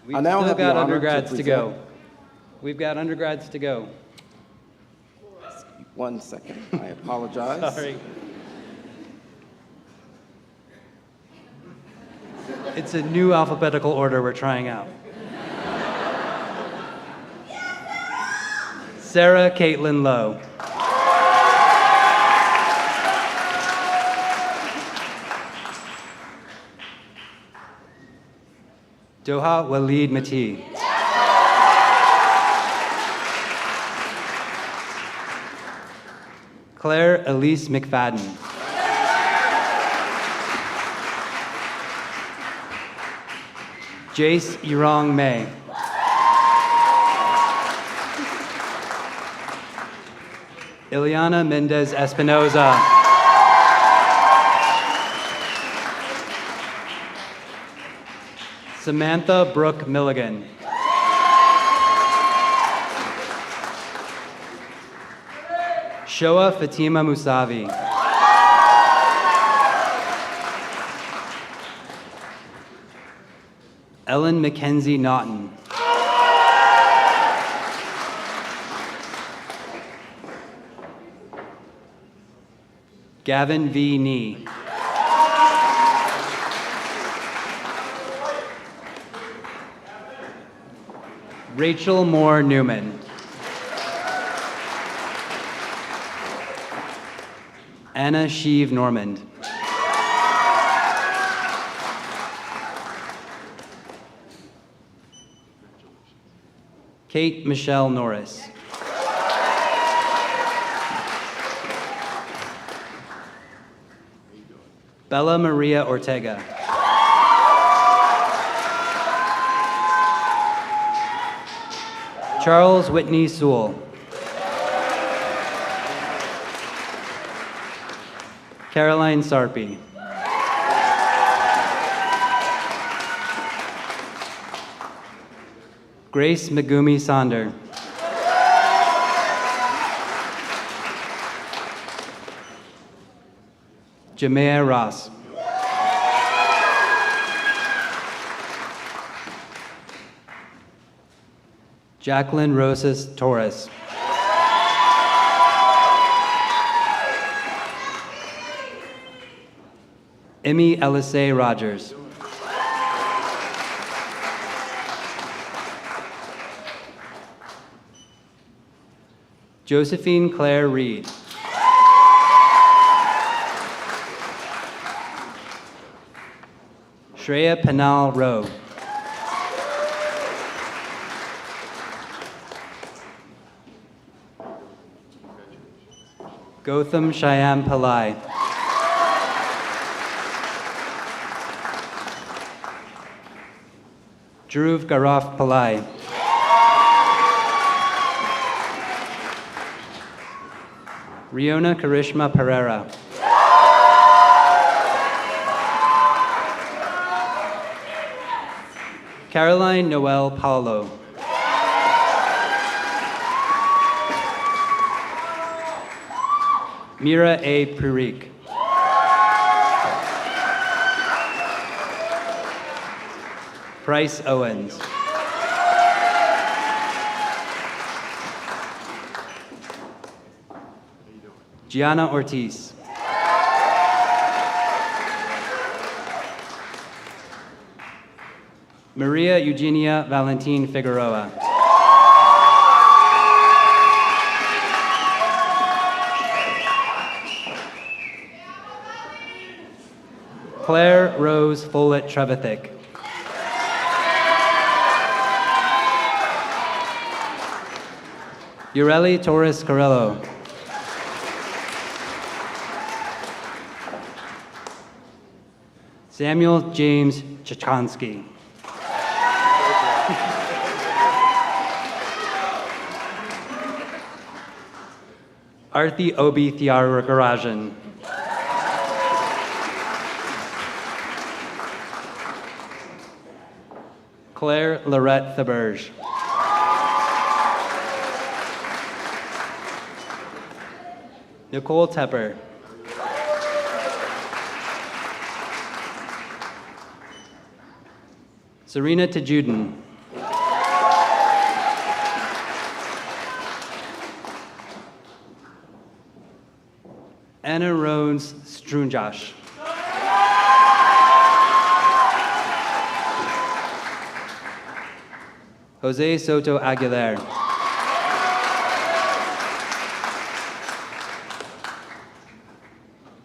We've still got undergrads to go. We've got undergrads to go. 1 second, I apologize. Sorry. It's a new alphabetical order we're trying out. Sarah Caitlin Lowe. Doha Walid Mati. Claire Elise McFadden. Jace Yurong May. Ileana Mendez Espinoza. Samantha Brooke Milligan. Shoa Fatima Musavi. Ellen Mackenzie Naughton. Gavin V. Nee. Rachel Moore Newman. Anna Sheave Normand. Kate Michelle Norris. Bella Maria Ortega. Charles Whitney Sewell. Caroline Sarpy. Grace Megumi Sonder. Jamea Ross. Jacqueline Rosas Torres. Emmy Elisay Rogers. Josephine Claire Reed. Shreya Penal Rowe. Gautam Shyam Pillai. Dhruv Gaurav Pillai. Riona Karishma Pereira. Caroline Noel Paulo. Mira A. Purik. Bryce Owens. Gianna Ortiz. Maria Eugenia Valentin Figueroa. Claire Rose Follett Trevithick. Ureli Torres Carrillo. Samuel James Chachonsky. Arthi Obi Thiaragarajan. Claire Lorette Thaberge. Nicole Tepper. Serena Tajudin. Anna Rose Strunjosh. Jose Soto Aguilar.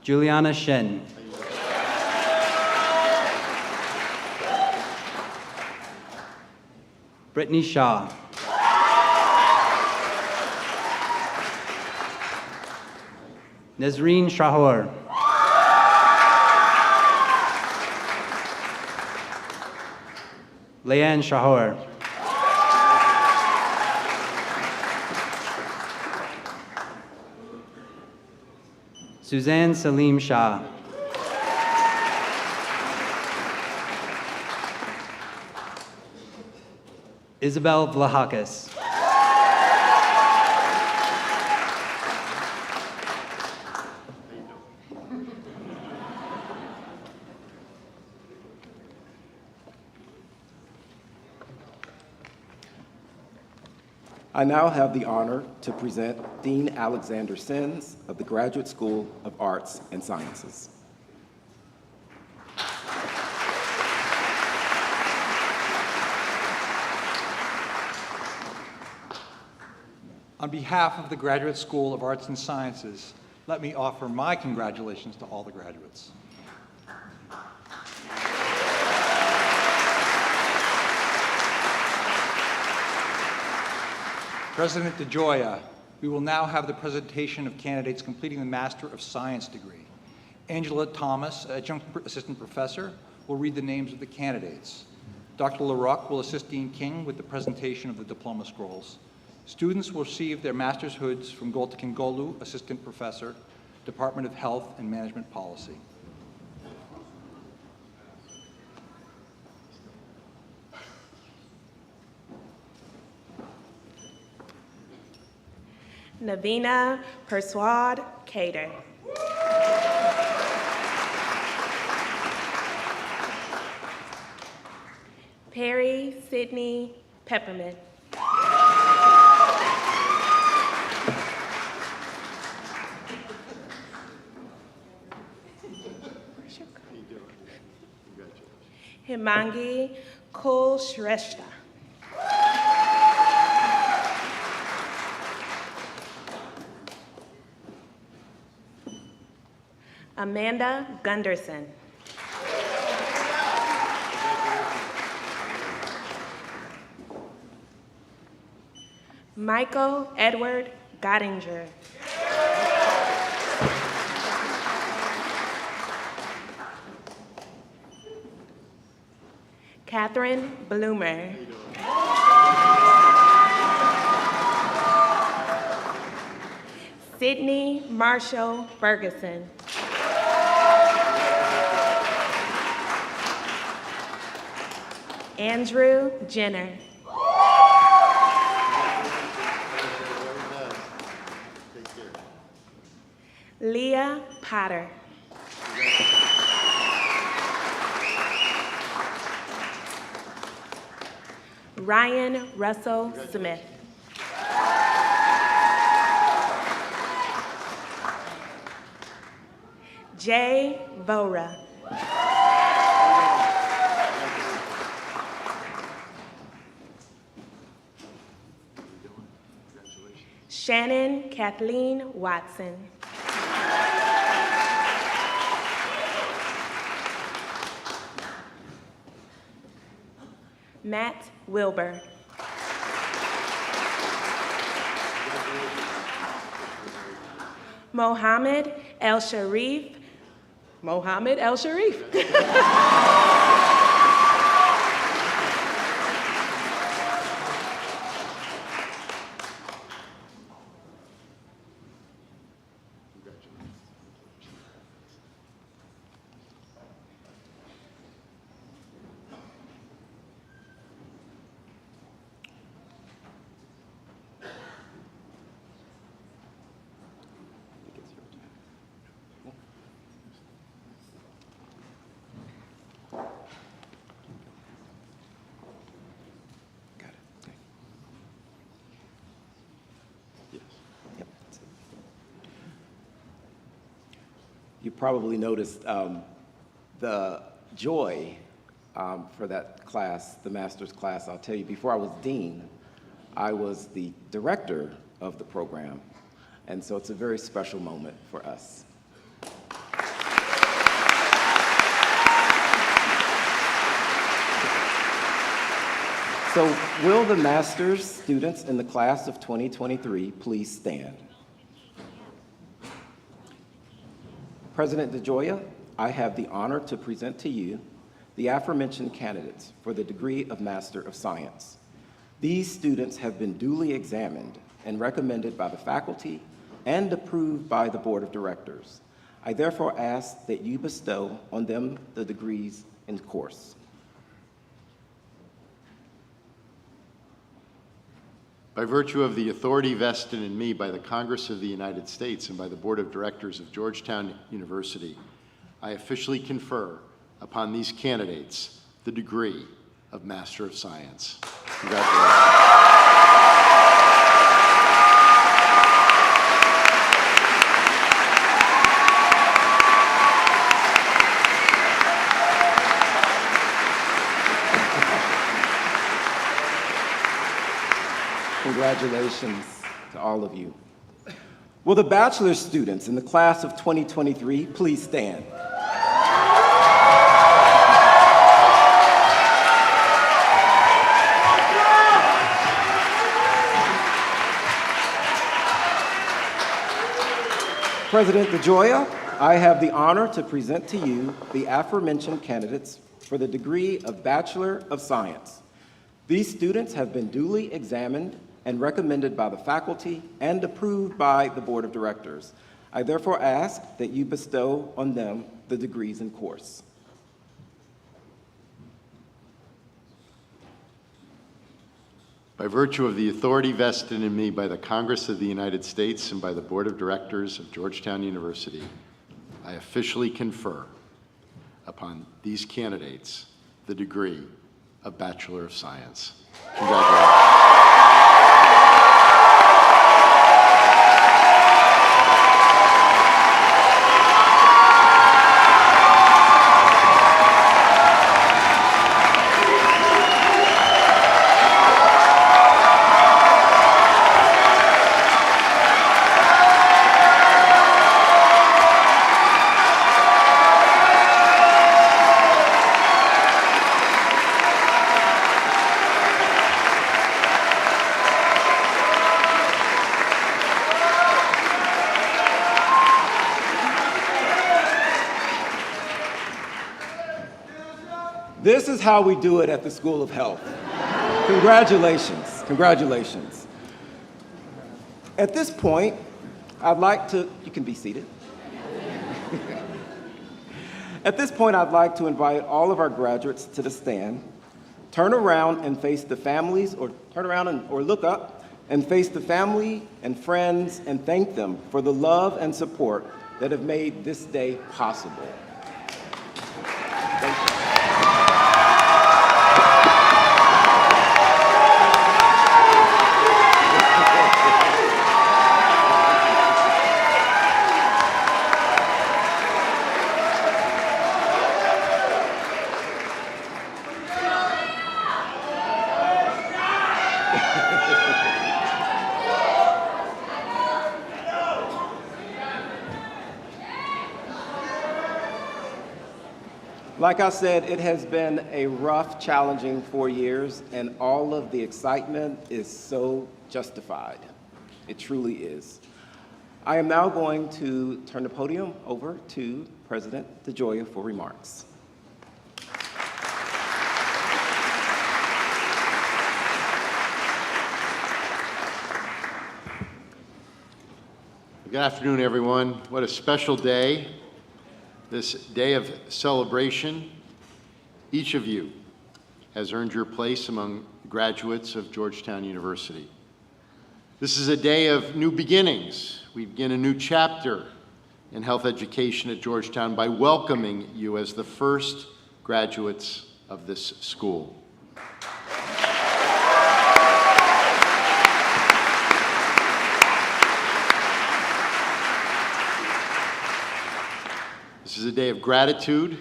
Juliana Shen. Brittany Shaw. Nazreen Shahor. Leanne Shahor. Suzanne Salim Shah. Isabel Vlahakis. I now have the honor to present Dean Alexander Sins of the Graduate School of Arts and Sciences. On behalf of the Graduate School of Arts and Sciences, let me offer my congratulations to all the graduates. President DeGioia, we will now have the presentation of candidates completing the Master of Science degree. Angela Thomas, Adjunct Assistant Professor, will read the names of the candidates. Dr. LaRoque will assist Dean King with the presentation of the diploma scrolls. Students will receive their master's hoods from Golta Kingolu, Assistant Professor, Department of Health and Management Policy. Navina Persuade Cater. Perry Sydney Peppermint. Himangi Kulshrestha. Amanda Gunderson. Michael Edward Gottinger. Catherine Bloomer. Sydney Marshall Ferguson. Andrew Jenner. Leah Potter. Ryan Russell Smith. Jay Vora. Shannon Kathleen Watson. Matt Wilbur. Mohammed El Sharif. Mohammed El Sharif. You probably noticed the joy for that class, the master's class. I'll tell you, before I was dean, I was the director of the program, and so it's a very special moment for us. So will the master's students in the class of 2023 please stand? President DeGioia, I have the honor to present to you the aforementioned candidates for the degree of Master of Science. These students have been duly examined and recommended by the faculty and approved by the Board of Directors. I therefore ask that you bestow on them the degrees in course. By virtue of the authority vested in me by the Congress of the United States and by the Board of Directors of Georgetown University, I officially confer upon these candidates the degree of Master of Science. Congratulations. Congratulations to all of you. Will the bachelor's students in the class of 2023 please stand? President DeGioia, I have the honor to present to you the aforementioned candidates for the degree of Bachelor of Science. These students have been duly examined and recommended by the faculty and approved by the Board of Directors. I therefore ask that you bestow on them the degrees in course. By virtue of the authority vested in me by the Congress of the United States and by the Board of Directors of Georgetown University, I officially confer upon these candidates the degree of Bachelor of Science. Congratulations. This is how we do it at the School of Health. Congratulations, congratulations. At this point, I'd like to, you can be seated. At this point, I'd like to invite all of our graduates to the stand. Turn around and face the families, or turn around or look up and face the family and friends and thank them for the love and support that have made this day possible. Thank you. Like I said, it has been a rough, challenging 4 years, and all of the excitement is so justified. It truly is. I am now going to turn the podium over to President DeGioia for remarks. Good afternoon, everyone. What a special day. This day of celebration. Each of you has earned your place among graduates of Georgetown University. This is a day of new beginnings. We begin a new chapter in health education at Georgetown by welcoming you as the first graduates of this school. This is a day of gratitude.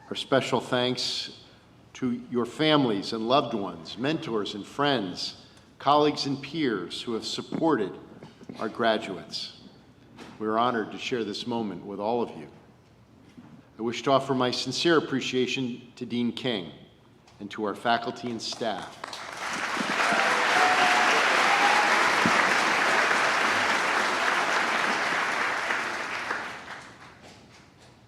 Our special thanks to your families and loved ones, mentors and friends, colleagues and peers who have supported our graduates. We're honored to share this moment with all of you. I wish to offer my sincere appreciation to Dean King and to our faculty and staff.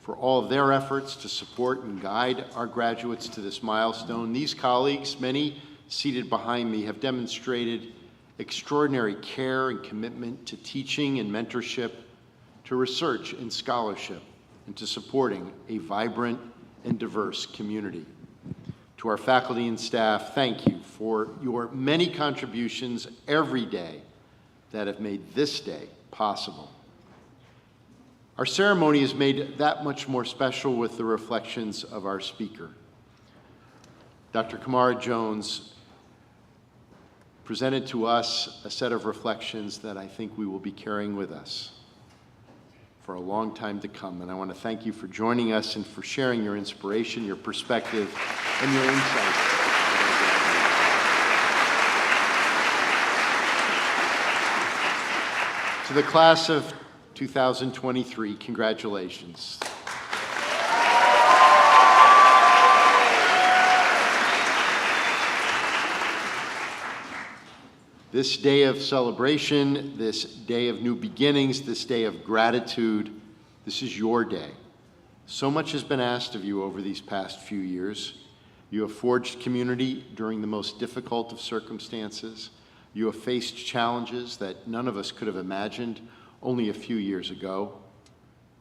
For all of their efforts to support and guide our graduates to this milestone. These colleagues, many seated behind me, have demonstrated extraordinary care and commitment to teaching and mentorship, to research and scholarship, and to supporting a vibrant and diverse community. To our faculty and staff, thank you for your many contributions every day that have made this day possible. Our ceremony is made that much more special with the reflections of our speaker. Dr. Kamara Jones presented to us a set of reflections that I think we will be carrying with us for a long time to come. And I want to thank you for joining us and for sharing your inspiration, your perspective, and your insights. To the class of 2023, congratulations. This day of celebration, this day of new beginnings, this day of gratitude, this is your day. So much has been asked of you over these past few years. You have forged community during the most difficult of circumstances. You have faced challenges that none of us could have imagined only a few years ago.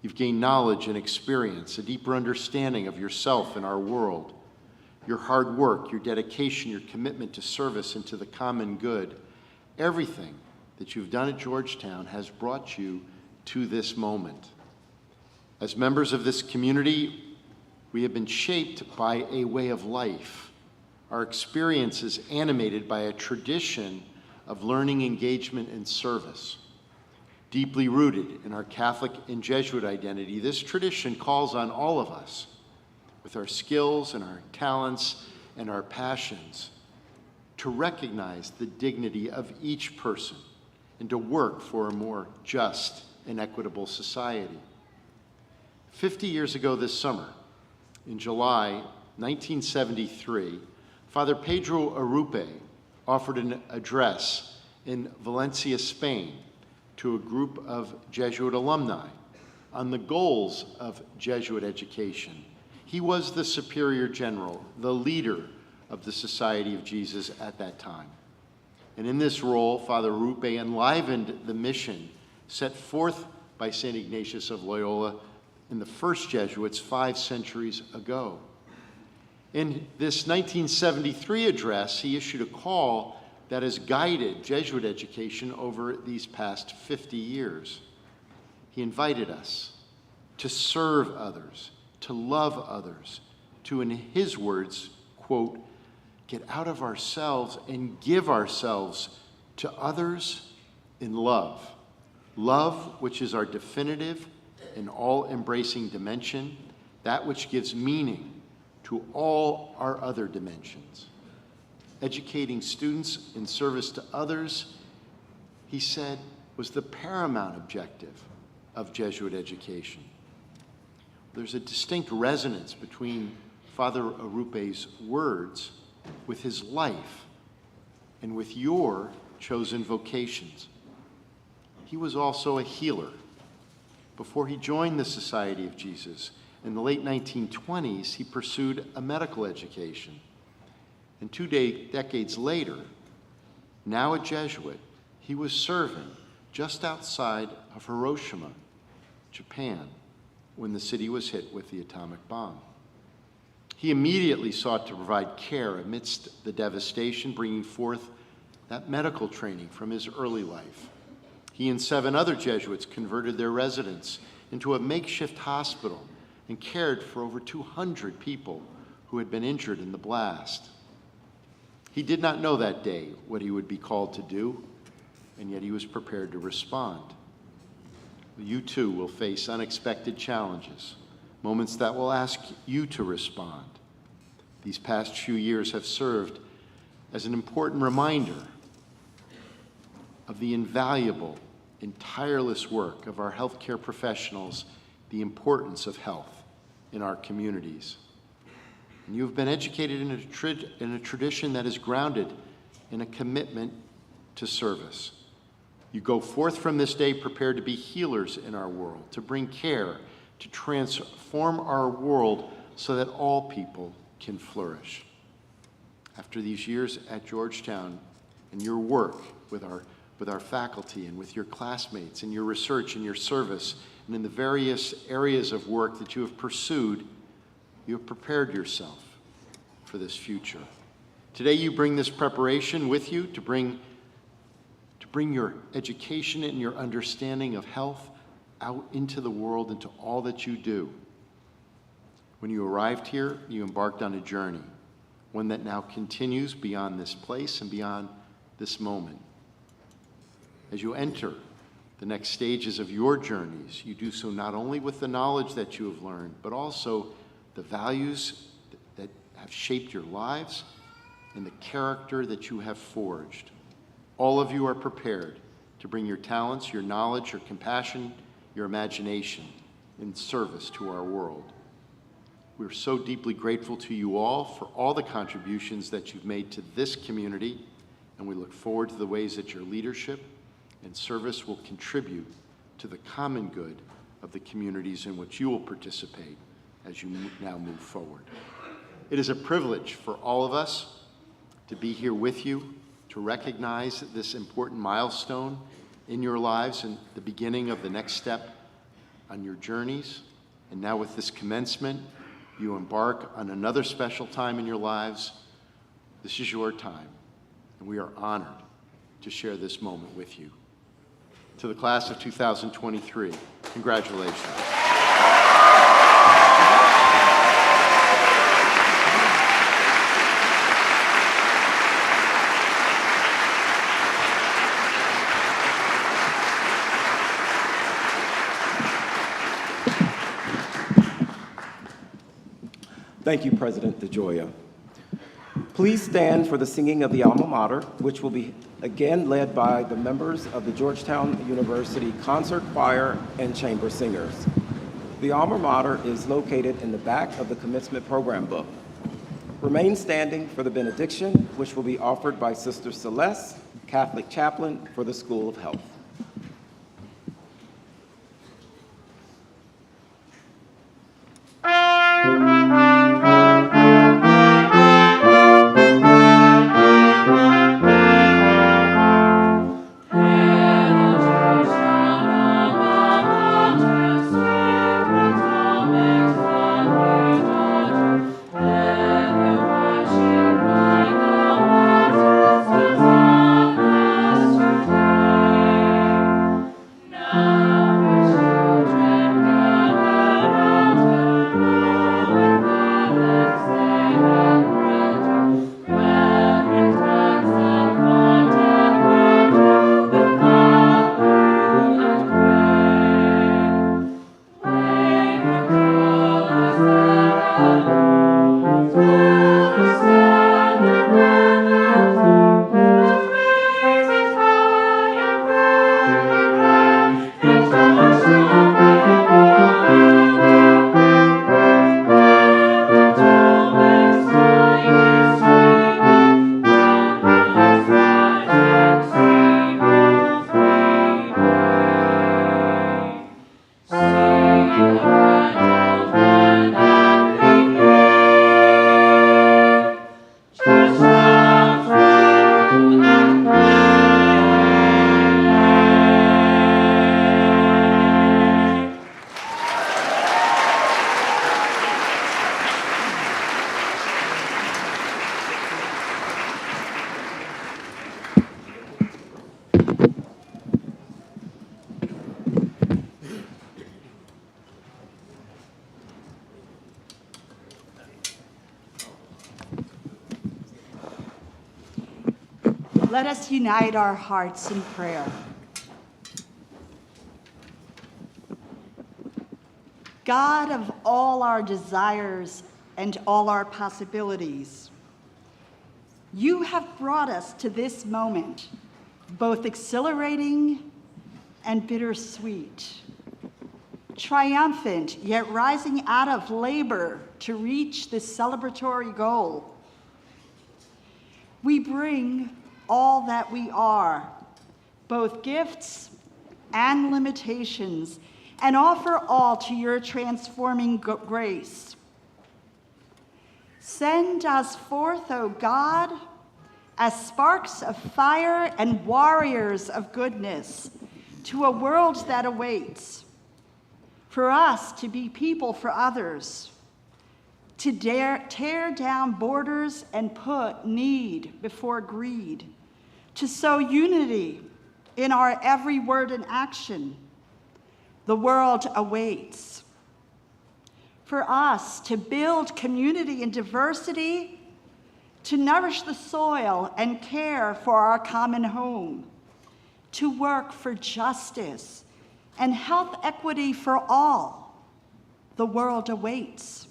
You've gained knowledge and experience, a deeper understanding of yourself and our world. Your hard work, your dedication, your commitment to service and to the common good, everything that you've done at Georgetown has brought you to this moment. As members of this community, we have been shaped by a way of life. Our experience is animated by a tradition of learning, engagement, and service. Deeply rooted in our Catholic and Jesuit identity, this tradition calls on all of us, with our skills and our talents and our passions, to recognize the dignity of each person and to work for a more just and equitable society. 50 years ago this summer, in July 1973, Father Pedro Arrupe offered an address in Valencia, Spain, to a group of Jesuit alumni on the goals of Jesuit education. He was the superior general, the leader of the Society of Jesus at that time. And in this role, Father Rupe enlivened the mission set forth by St. Ignatius of Loyola in the first Jesuits 5 centuries ago. In this 1973 address, he issued a call that has guided Jesuit education over these past 50 years. He invited us to serve others, to love others, to, in his words, quote, get out of ourselves and give ourselves to others in love. Love, which is our definitive and all-embracing dimension, that which gives meaning to all our other dimensions. Educating students in service to others, he said, was the paramount objective of Jesuit education. There's a distinct resonance between Father Arupe's words with his life and with your chosen vocations. He was also a healer. Before he joined the Society of Jesus, in the late 1920s, he pursued a medical education. And 2 decades later, now a Jesuit, he was serving just outside of Hiroshima, Japan, when the city was hit with the atomic bomb. He immediately sought to provide care amidst the devastation, bringing forth that medical training from his early life. He and 7 other Jesuits converted their residence into a makeshift hospital and cared for over 200 people who had been injured in the blast. He did not know that day what he would be called to do, and yet he was prepared to respond. You too will face unexpected challenges, moments that will ask you to respond. These past few years have served as an important reminder of the invaluable and tireless work of our healthcare professionals, the importance of health in our communities. And you have been educated in a tradition that is grounded in a commitment to service. You go forth from this day prepared to be healers in our world, to bring care, to transform our world so that all people can flourish. After these years at Georgetown and your work with our faculty and with your classmates and your research and your service and in the various areas of work that you have pursued, you have prepared yourself for this future. Today you bring this preparation with you to bring your education and your understanding of health out into the world, into all that you do. When you arrived here, you embarked on a journey, one that now continues beyond this place and beyond this moment. As you enter the next stages of your journeys, you do so not only with the knowledge that you have learned, but also the values that have shaped your lives and the character that you have forged. All of you are prepared to bring your talents, your knowledge, your compassion, your imagination in service to our world. We're so deeply grateful to you all for all the contributions that you've made to this community, and we look forward to the ways that your leadership and service will contribute to the common good of the communities in which you will participate as you now move forward. It is a privilege for all of us to be here with you, to recognize this important milestone in your lives and the beginning of the next step on your journeys. And now with this commencement, you embark on another special time in your lives. This is your time, and we are honored to share this moment with you. To the class of 2023, congratulations. Thank you, President DeGioia. Please stand for the singing of the alma mater, which will be again led by the members of the Georgetown University Concert Choir and Chamber Singers. The alma mater is located in the back of the commencement program book. Remain standing for the benediction, which will be offered by Sister Celeste, Catholic chaplain for the School of Health. Thank you. Let us unite our hearts in prayer. God of all our desires and all our possibilities, you have brought us to this moment, both exhilarating and bittersweet, triumphant yet rising out of labor to reach this celebratory goal. We bring all that we are, both gifts and limitations, and offer all to your transforming grace. Send us forth, O God, as sparks of fire and warriors of goodness to a world that awaits, for us to be people for others, to tear down borders and put need before greed, to sow unity in our every word and action. The world awaits. For us to build community and diversity, to nourish the soil and care for our common home, to work for justice and health equity for all. The world awaits.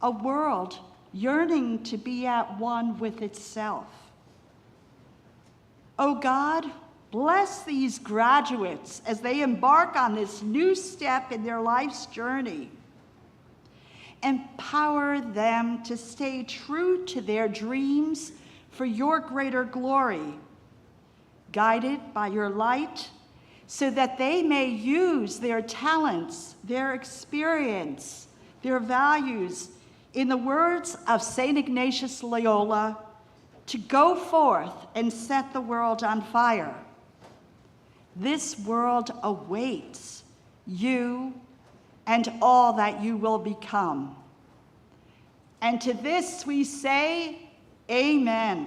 A world yearning to be at one with itself. Oh God, bless these graduates as they embark on this new step in their life's journey. Empower them to stay true to their dreams for your greater glory, guided by your light, so that they may use their talents, their experience, their values, in the words of St. Ignatius Loyola, to go forth and set the world on fire. This world awaits you and all that you will become. And to this we say, Amen.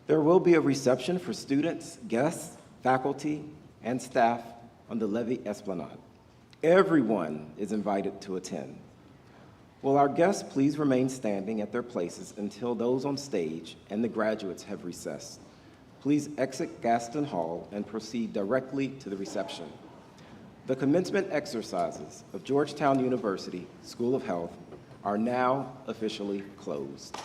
There will be a reception for students, guests, faculty, and staff on the Levy Esplanade. Everyone is invited to attend. Will our guests please remain standing at their places until those on stage and the graduates have recessed? Please exit Gaston Hall and proceed directly to the reception. The commencement exercises of Georgetown University School of Health are now officially closed.